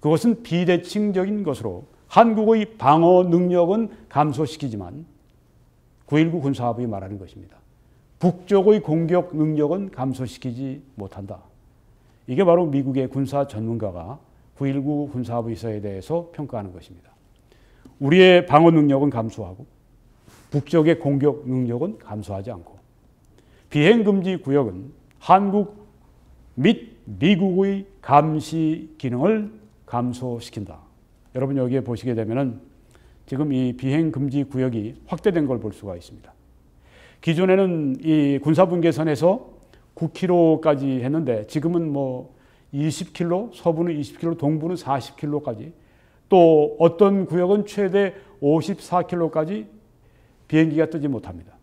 그것은 비대칭적인 것으로 한국의 방어 능력은 감소시키지만 9.19 군사합의 말하는 것입니다. 북쪽의 공격 능력은 감소시키지 못한다. 이게 바로 미국의 군사 전문가가 9.19 군사합의서에 대해서 평가하는 것입니다. 우리의 방어 능력은 감소하고 북쪽의 공격 능력은 감소하지 않고 비행금지 구역은 한국 및 미국의 감시 기능을 감소시킨다. 여러분 여기에 보시게 되면은 지금 이 비행금지 구역이 확대된 걸 볼 수가 있습니다. 기존에는 이 군사분계선에서 9km까지 했는데 지금은 뭐 20km, 서부는 20km, 동부는 40km까지 또 어떤 구역은 최대 54km까지 비행기가 뜨지 못합니다.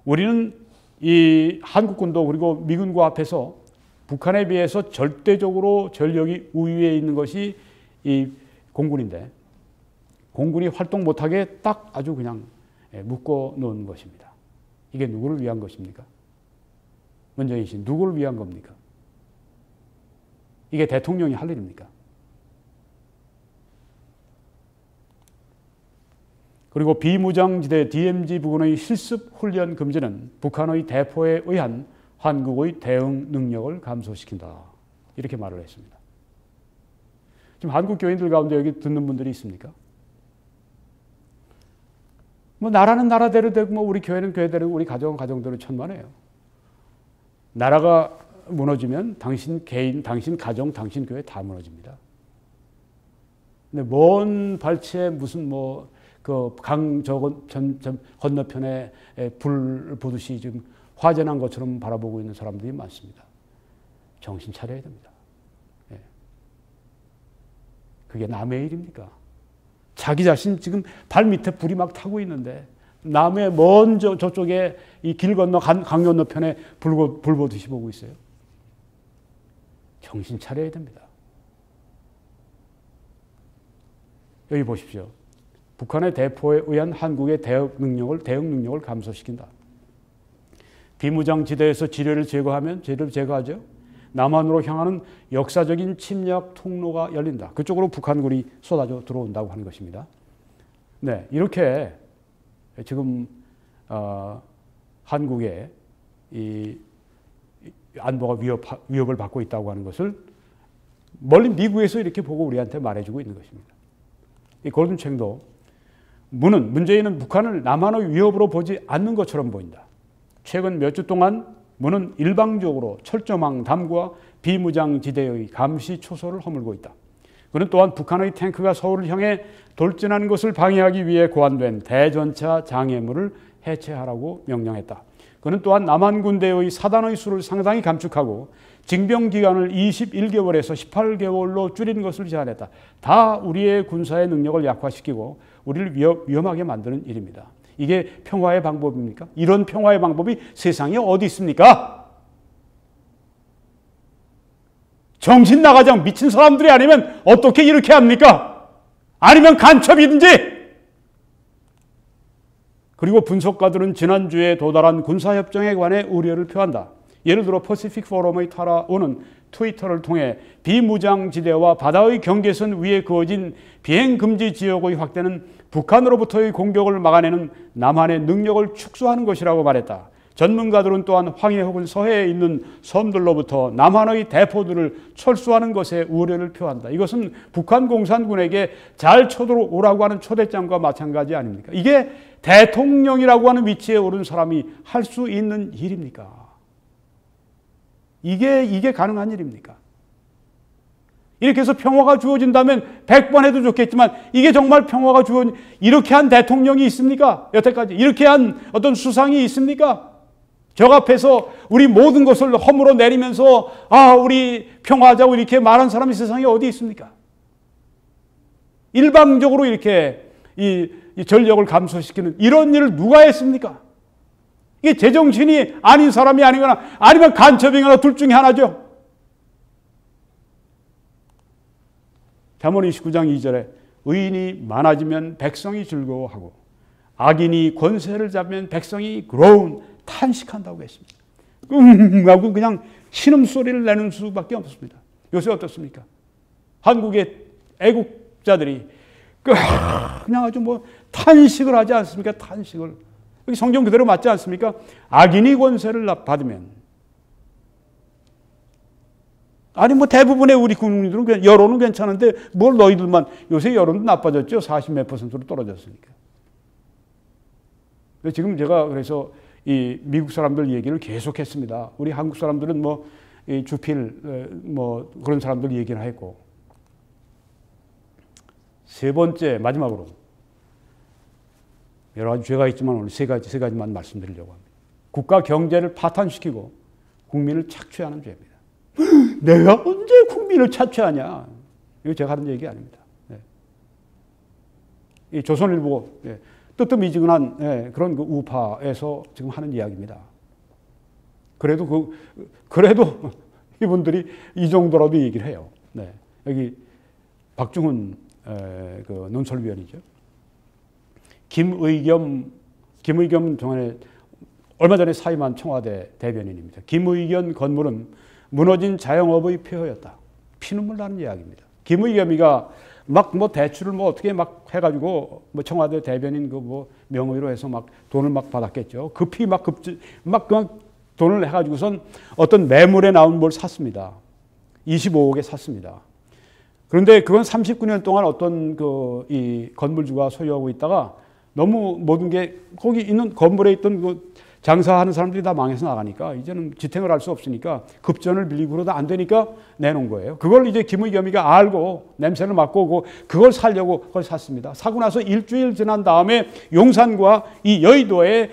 우리는 이 한국군도 그리고 미군과 앞에서 북한에 비해서 절대적으로 전력이 우위에 있는 것이 이 공군인데 공군이 활동 못하게 딱 아주 그냥 묶어 놓은 것입니다. 이게 누구를 위한 것입니까? 문재인 씨, 누구를 위한 겁니까? 이게 대통령이 할 일입니까? 그리고 비무장지대 DMZ 부근의 실습 훈련 금지는 북한의 대포에 의한 한국의 대응 능력을 감소시킨다. 이렇게 말을 했습니다. 지금 한국 교인들 가운데 여기 듣는 분들이 있습니까? 뭐 나라는 나라대로 되고 뭐 우리 교회는 교회대로 우리 가정은 가정대로 천만에요. 나라가 무너지면 당신 개인, 당신 가정, 당신 교회 다 무너집니다. 근데 먼 발치에 무슨 뭐 그 강 건너편에 불 보듯이 지금 화재난 것처럼 바라보고 있는 사람들이 많습니다. 정신 차려야 됩니다. 예. 그게 남의 일입니까? 자기 자신 지금 발 밑에 불이 막 타고 있는데 남의 먼 저쪽에 이 길 건너 강 건너편에 불 보듯이 보고 있어요. 정신 차려야 됩니다. 여기 보십시오. 북한의 대포에 의한 한국의 대응 능력을 감소시킨다. 비무장지대에서 지뢰를 제거하죠. 남한으로 향하는 역사적인 침략 통로가 열린다. 그쪽으로 북한군이 쏟아져 들어온다고 하는 것입니다. 네, 이렇게 지금 한국의 이 안보가 위협을 받고 있다고 하는 것을 멀리 미국에서 이렇게 보고 우리한테 말해주고 있는 것입니다. 이 골든첸도 문재인은 북한을 남한의 위협으로 보지 않는 것처럼 보인다. 최근 몇 주 동안 문은 일방적으로 철조망 담과 비무장지대의 감시 초소를 허물고 있다. 그는 또한 북한의 탱크가 서울을 향해 돌진하는 것을 방해하기 위해 고안된 대전차 장애물을 해체하라고 명령했다. 그는 또한 남한 군대의 사단의 수를 상당히 감축하고 징병 기간을 21개월에서 18개월로 줄인 것을 제안했다. 다 우리의 군사의 능력을 약화시키고 우리를 위험하게 만드는 일입니다. 이게 평화의 방법입니까? 이런 평화의 방법이 세상에 어디 있습니까? 정신 나가장 미친 사람들이 아니면 어떻게 이렇게 합니까? 아니면 간첩이든지. 그리고 분석가들은 지난주에 도달한 군사협정에 관해 우려를 표한다. 예를 들어 퍼시픽 포럼의 타라오는 트위터를 통해 비무장지대와 바다의 경계선 위에 그어진 비행금지 지역의 확대는 북한으로부터의 공격을 막아내는 남한의 능력을 축소하는 것이라고 말했다. 전문가들은 또한 황해 혹은 서해에 있는 섬들로부터 남한의 대포들을 철수하는 것에 우려를 표한다. 이것은 북한 공산군에게 잘 쳐들어오라고 하는 초대장과 마찬가지 아닙니까? 이게 대통령이라고 하는 위치에 오른 사람이 할 수 있는 일입니까? 이게 가능한 일입니까? 이렇게 해서 평화가 주어진다면 100번 해도 좋겠지만 이게 정말 평화가 이렇게 한 대통령이 있습니까? 여태까지 이렇게 한 어떤 수상이 있습니까? 적 앞에서 우리 모든 것을 허물어 내리면서 우리 평화하자고 이렇게 말한 사람이 세상에 어디 있습니까? 일방적으로 이렇게 이 전력을 감소시키는 이런 일을 누가 했습니까? 이게 제정신이 아닌 사람이 아니거나 아니면 간첩이거나 둘 중에 하나죠. 잠언 29장 2절에 의인이 많아지면 백성이 즐거워하고 악인이 권세를 잡으면 백성이 탄식한다고 했습니다. 하고 그냥 신음소리를 내는 수밖에 없습니다. 요새 어떻습니까? 한국의 애국자들이 그냥 아주 탄식을 하지 않습니까? 탄식을. 여기 성경 그대로 맞지 않습니까? 악인이 권세를 받으면 대부분의 우리 국민들은 그냥 여론은 괜찮은데 뭘 너희들만 요새 여론도 나빠졌죠. 40몇 %로 떨어졌으니까. 지금 제가 그래서 이 미국 사람들 얘기를 계속했습니다. 우리 한국 사람들은 이 주필 그런 사람들 얘기를 했고 세 번째 마지막으로 여러 가지 죄가 있지만 오늘 세 가지만 말씀드리려고 합니다. 국가 경제를 파탄시키고 국민을 착취하는 죄입니다. 내가 언제 국민을 착취하냐? 이거 제가 하는 얘기 아닙니다. 네. 이 조선일보 뜨뜻미지근한 그런 우파에서 지금 하는 이야기입니다. 그래도 이분들이 이 정도라도 얘기를 해요. 네. 여기 박중훈 논설위원이죠. 김의겸 얼마 전에 사임한 청와대 대변인입니다. 김의겸 건물은 무너진 자영업의 폐허였다. 피눈물 나는 이야기입니다. 김의겸이가 대출을 어떻게 해가지고 청와대 대변인 명의로 해서 돈을 받았겠죠. 급히 그냥 돈을 해가지고선 어떤 매물에 나온 뭘 샀습니다. 25억에 샀습니다. 그런데 그건 39년 동안 어떤 이 건물주가 소유하고 있다가 너무 모든 게 거기 있는 건물에 있던 장사하는 사람들이 다 망해서 나가니까 이제는 지탱을 할 수 없으니까 급전을 빌리고 그러다 안 되니까 내놓은 거예요. 그걸 이제 김의겸이가 알고 냄새를 맡고 그걸 사려고 그걸 샀습니다. 사고 나서 일주일 지난 다음에 용산과 이 여의도에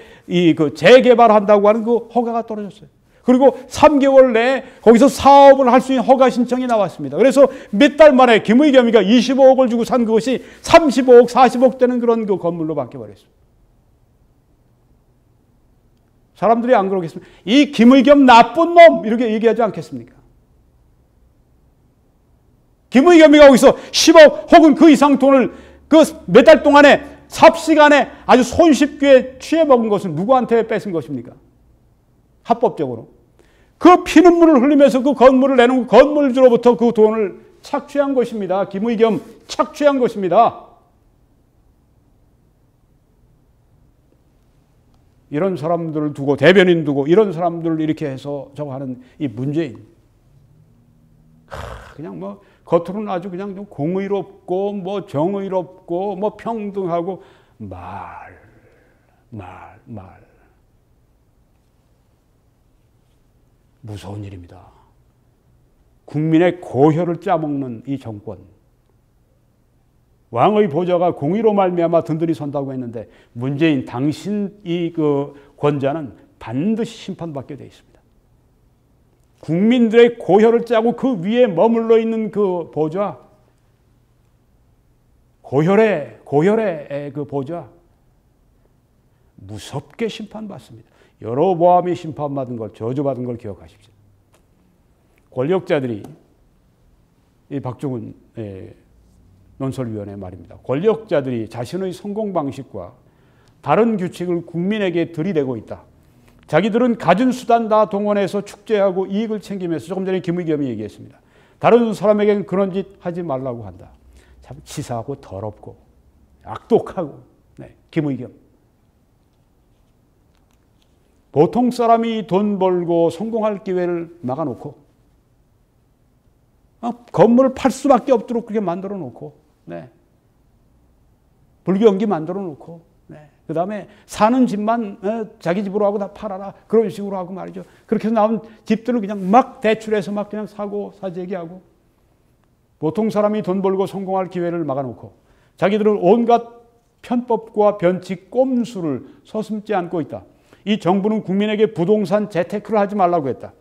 재개발한다고 하는 허가가 떨어졌어요. 그리고 3개월 내에 거기서 사업을 할 수 있는 허가 신청이 나왔습니다. 그래서 몇 달 만에 김의겸이가 25억을 주고 산 그것이 35억, 40억 되는 그런 건물로 바뀌어버렸습니다. 사람들이 안 그러겠습니까? 이 김의겸 나쁜 놈! 이렇게 얘기하지 않겠습니까? 김의겸이가 거기서 10억 혹은 그 이상 돈을 몇 달 동안에 삽시간에 아주 손쉽게 취해먹은 것은 누구한테 뺏은 것입니까? 합법적으로. 그 피눈물을 흘리면서 그 건물을 내놓은 건물주로부터 그 돈을 착취한 것입니다. 김의겸 착취한 것입니다. 이런 사람들을 두고 대변인 두고 이런 사람들을 이렇게 해서 저거 하는 이 문재인. 그냥 겉으로는 아주 그냥 좀 공의롭고 정의롭고 평등하고 말. 무서운 일입니다. 국민의 고혈을 짜먹는 이 정권. 왕의 보좌가 공의로 말미암아 든든히 선다고 했는데 문재인 당신 이 권자는 반드시 심판받게 되어 있습니다. 국민들의 고혈을 짜고 그 위에 머물러 있는 그 보좌, 고혈의 그 보좌, 무섭게 심판받습니다. 여로보암이 심판받은 걸, 저주받은 걸 기억하십시오. 권력자들이, 이 박종훈 논설위원회 말입니다. 권력자들이 자신의 성공 방식과 다른 규칙을 국민에게 들이대고 있다. 자기들은 가진 수단 다 동원해서 축제하고 이익을 챙기면서, 조금 전에 김의겸이 얘기했습니다. 다른 사람에게는 그런 짓 하지 말라고 한다. 참 치사하고 더럽고 악독하고. 네, 김의겸. 보통 사람이 돈 벌고 성공할 기회를 막아놓고 건물을 팔 수밖에 없도록 그렇게 만들어 놓고, 네. 불경기 만들어 놓고, 네. 그 다음에 사는 집만 자기 집으로 하고 다 팔아라, 그런 식으로 하고 말이죠. 그렇게 해서 나온 집들을 그냥 막 대출해서 막 그냥 사고 사재기하고, 보통 사람이 돈 벌고 성공할 기회를 막아놓고 자기들은 온갖 편법과 변칙, 꼼수를 서슴지 않고 있다. 이 정부는 국민에게 부동산 재테크를 하지 말라고 했다.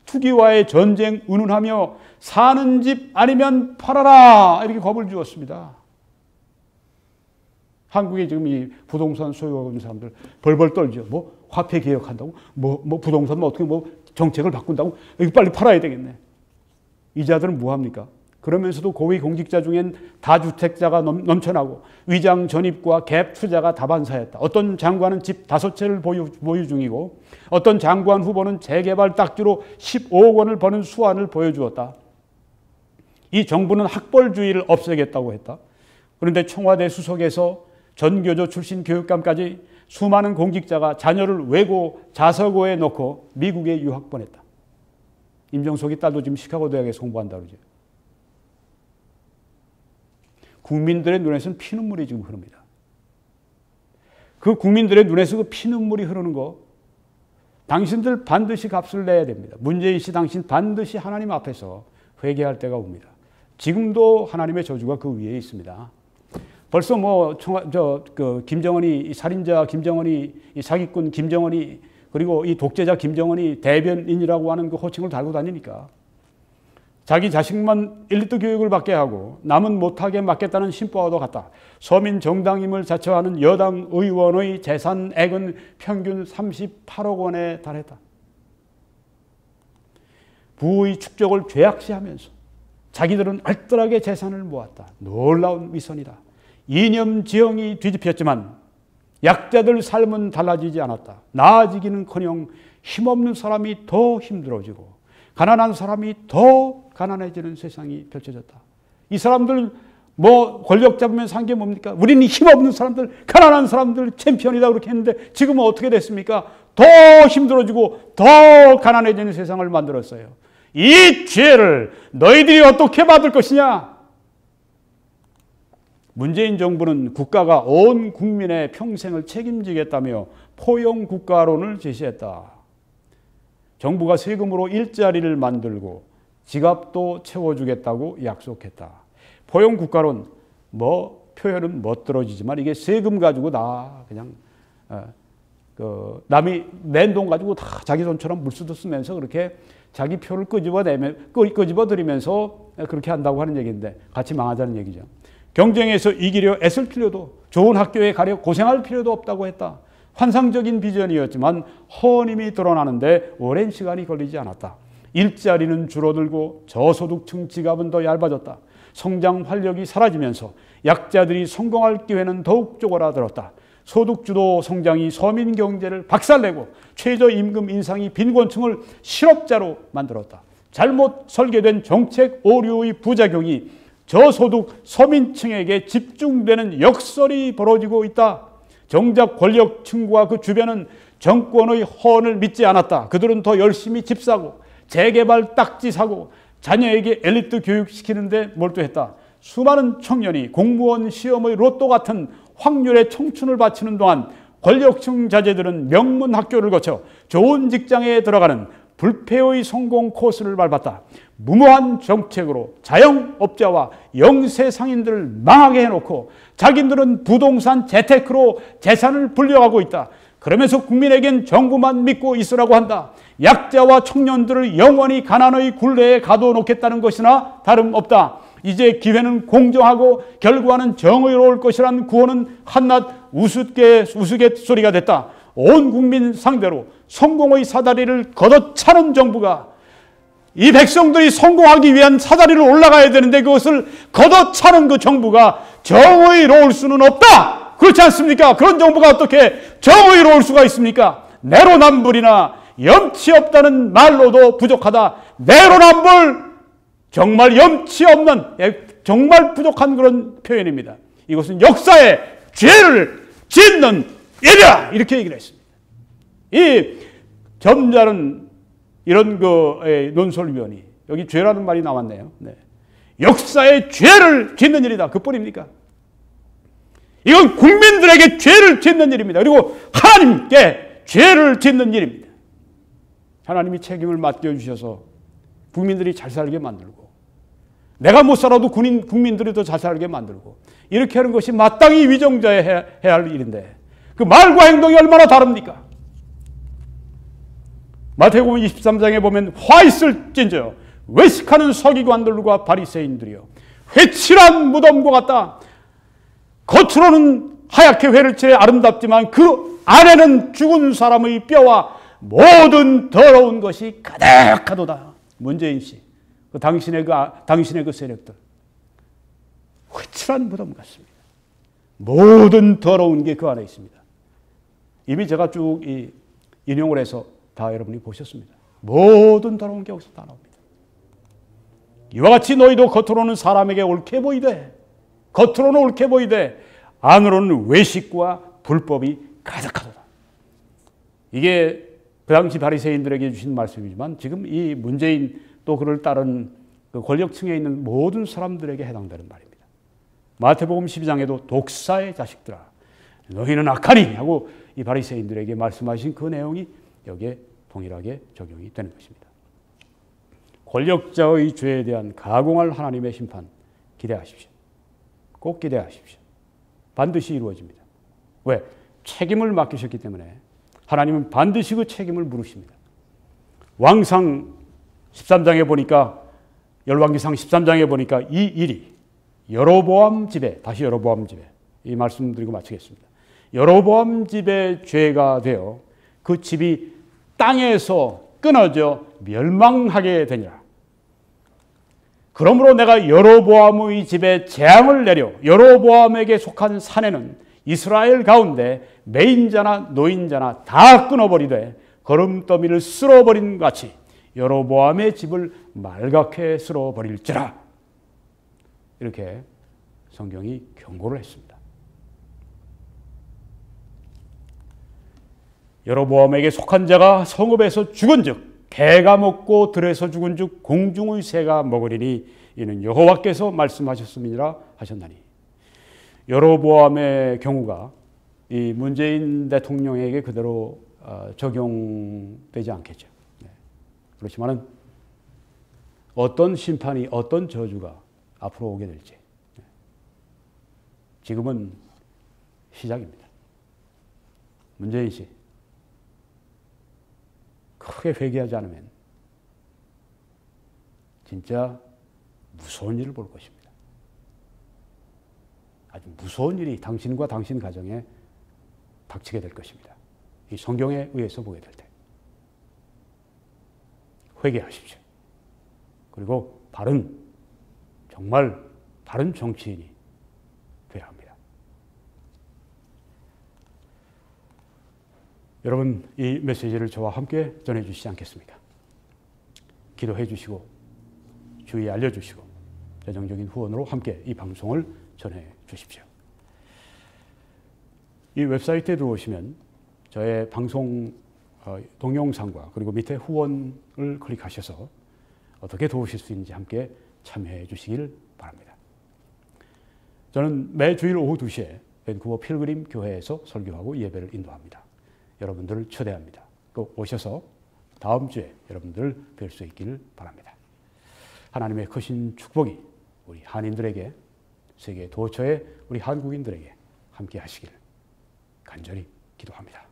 투기와의 전쟁 운운하며 사는 집 아니면 팔아라, 이렇게 겁을 주었습니다. 한국에 지금 이 부동산 소유하고 있는 사람들 벌벌 떨죠. 뭐 화폐 개혁한다고, 뭐 부동산 뭐 어떻게 뭐 정책을 바꾼다고, 이거 빨리 팔아야 되겠네. 이 자들은 뭐 합니까? 그러면서도 고위 공직자 중엔 다주택자가 넘쳐나고 위장 전입과 갭 투자가 다반사였다. 어떤 장관은 집 5채를 보유 중이고 어떤 장관 후보는 재개발 딱지로 15억 원을 버는 수완을 보여주었다. 이 정부는 학벌주의를 없애겠다고 했다. 그런데 청와대 수석에서 전교조 출신 교육감까지 수많은 공직자가 자녀를 외고 자서고에 넣고 미국에 유학 보냈다. 임종석이 딸도 지금 시카고 대학에서 공부한다 그러죠. 국민들의 눈에서는 피눈물이 지금 흐릅니다. 그 국민들의 눈에서 그 피눈물이 흐르는 거, 당신들 반드시 값을 내야 됩니다. 문재인 씨, 당신 반드시 하나님 앞에서 회개할 때가 옵니다. 지금도 하나님의 저주가 그 위에 있습니다. 벌써 김정은이, 살인자 김정은이, 이 사기꾼 김정은이, 그리고 이 독재자 김정은이 대변인이라고 하는 그 호칭을 달고 다니니까 자기 자식만 엘리트 교육을 받게 하고 남은 못하게 맡겠다는 심보와도 같다. 서민 정당임을 자처하는 여당 의원의 재산액은 평균 38억 원에 달했다. 부의 축적을 죄악시하면서 자기들은 알뜰하게 재산을 모았다. 놀라운 위선이다. 이념지형이 뒤집혔지만 약자들 삶은 달라지지 않았다. 나아지기는커녕 힘없는 사람이 더 힘들어지고 가난한 사람이 더 가난해지는 세상이 펼쳐졌다. 이 사람들 권력 잡으면 산 게 뭡니까? 우리는 힘없는 사람들, 가난한 사람들 챔피언이다 그렇게 했는데 지금은 어떻게 됐습니까? 더 힘들어지고 더 가난해지는 세상을 만들었어요. 이 죄를 너희들이 어떻게 받을 것이냐? 문재인 정부는 국가가 온 국민의 평생을 책임지겠다며 포용국가론을 제시했다. 정부가 세금으로 일자리를 만들고 지갑도 채워주겠다고 약속했다. 포용국가론, 표현은 멋들어지지만 이게 세금 가지고 다 그냥 남이 낸 돈 가지고 다 자기 돈처럼 물수도 쓰면서 그렇게 자기 표를 끄집어들이면서 그렇게 한다고 하는 얘기인데 같이 망하자는 얘기죠. 경쟁에서 이기려 애쓸 필요도, 좋은 학교에 가려 고생할 필요도 없다고 했다. 환상적인 비전이었지만 허님이 드러나는데 오랜 시간이 걸리지 않았다. 일자리는 줄어들고 저소득층 지갑은 더 얇아졌다. 성장 활력이 사라지면서 약자들이 성공할 기회는 더욱 쪼그라들었다. 소득주도 성장이 서민 경제를 박살내고 최저임금 인상이 빈곤층을 실업자로 만들었다. 잘못 설계된 정책 오류의 부작용이 저소득 서민층에게 집중되는 역설이 벌어지고 있다. 정작 권력층과 그 주변은 정권의 허언을 믿지 않았다. 그들은 더 열심히 집 사고 재개발 딱지 사고 자녀에게 엘리트 교육시키는데 몰두했다. 수많은 청년이 공무원 시험의 로또 같은 확률의 청춘을 바치는 동안 권력층 자제들은 명문 학교를 거쳐 좋은 직장에 들어가는 불패의 성공 코스를 밟았다. 무모한 정책으로 자영업자와 영세 상인들을 망하게 해놓고 자기들은 부동산 재테크로 재산을 불려가고 있다. 그러면서 국민에겐 정부만 믿고 있으라고 한다. 약자와 청년들을 영원히 가난의 굴레에 가둬놓겠다는 것이나 다름없다. 이제 기회는 공정하고 결과는 정의로울 것이란 구호는 한낱 우스갯소리가 됐다. 온 국민 상대로 성공의 사다리를 걷어차는 정부가, 이 백성들이 성공하기 위한 사다리를 올라가야 되는데 그것을 걷어차는 그 정부가 정의로울 수는 없다. 그렇지 않습니까? 그런 정부가 어떻게 정의로울 수가 있습니까? 내로남불이나 염치 없다는 말로도 부족하다. 내로남불, 정말 염치 없는, 정말 부족한 그런 표현입니다. 이것은 역사에 죄를 짓는 일이야, 이렇게 얘기를 했습니다. 이 점잖은 이런 논설위원이, 여기 죄라는 말이 나왔네요. 네. 역사에 죄를 짓는 일이다, 그뿐입니까? 이건 국민들에게 죄를 짓는 일입니다. 그리고 하나님께 죄를 짓는 일입니다. 하나님이 책임을 맡겨주셔서 국민들이 잘 살게 만들고, 내가 못 살아도 국민들이 더 잘 살게 만들고, 이렇게 하는 것이 마땅히 위정자에 해야 할 일인데 그 말과 행동이 얼마나 다릅니까? 마태복음 23장에 보면 화 있을진저 외식하는 서기관들과 바리새인들이여 회칠한 무덤과 같다. 겉으로는 하얗게 회를 칠해 아름답지만 그 안에는 죽은 사람의 뼈와 모든 더러운 것이 가득하도다. 문재인 씨, 당신의 그 세력들, 회칠한 무덤 같습니다. 모든 더러운 게 그 안에 있습니다. 이미 제가 쭉 인용을 해서 다 여러분이 보셨습니다. 모든 더러운 게 여기서 다 나옵니다. 이와 같이 너희도 겉으로는 사람에게 옳게 보이되, 겉으로는 옳게 보이되 안으로는 외식과 불법이 가득하도다. 이게 그 당시 바리새인들에게 주신 말씀이지만 지금 이 문재인 또 그를 따른 그 권력층에 있는 모든 사람들에게 해당되는 말입니다. 마태복음 12장에도 독사의 자식들아 너희는 악하니 하고 이 바리새인들에게 말씀하신 그 내용이 여기에 동일하게 적용이 되는 것입니다. 권력자의 죄에 대한 가공할 하나님의 심판 기대하십시오. 꼭 기대하십시오. 반드시 이루어집니다. 왜? 책임을 맡기셨기 때문에 하나님은 반드시 그 책임을 물으십니다. 왕상 13장에 보니까, 열왕기상 13장에 보니까 이 일이 여로보암 집에, 다시 여로보암 집에, 이 말씀 드리고 마치겠습니다. 여로보암 집의 죄가 되어 그 집이 땅에서 끊어져 멸망하게 되니라. 그러므로 내가 여로보암의 집에 재앙을 내려 여로보암에게 속한 산에는 이스라엘 가운데 매인자나 노인자나 다 끊어버리되 거름더미를 쓸어버린 같이 여로보암의 집을 말갛게 쓸어버릴지라. 이렇게 성경이 경고를 했습니다. 여로보암에게 속한 자가 성읍에서 죽은즉 개가 먹고 들에서 죽은즉 공중의 새가 먹으리니 이는 여호와께서 말씀하셨음이라 하셨나니. 여로보암의 경우가 이 문재인 대통령에게 그대로 적용되지 않겠죠. 그렇지만은 어떤 심판이, 어떤 저주가 앞으로 오게 될지 지금은 시작입니다. 문재인 씨, 크게 회개하지 않으면 진짜 무서운 일을 볼 것입니다. 아주 무서운 일이 당신과 당신 가정에 닥치게 될 것입니다. 이 성경에 의해서 보게 될 때. 회개하십시오. 그리고 정말 바른 정치인이 되어야 합니다. 여러분, 이 메시지를 저와 함께 전해주시지 않겠습니까? 기도해 주시고 주위에 알려주시고 재정적인 후원으로 함께 이 방송을 전해 주십시오. 이 웹사이트에 들어오시면 저의 방송 동영상과 그리고 밑에 후원을 클릭하셔서 어떻게 도우실 수 있는지 함께 참여해 주시길 바랍니다. 저는 매주일 오후 2시에 밴쿠버 필그림 교회에서 설교하고 예배를 인도합니다. 여러분들을 초대합니다. 꼭 오셔서 다음 주에 여러분들을 뵐 수 있기를 바랍니다. 하나님의 크신 축복이 우리 한인들에게, 세계 도처의 우리 한국인들에게 함께 하시기를 간절히 기도합니다.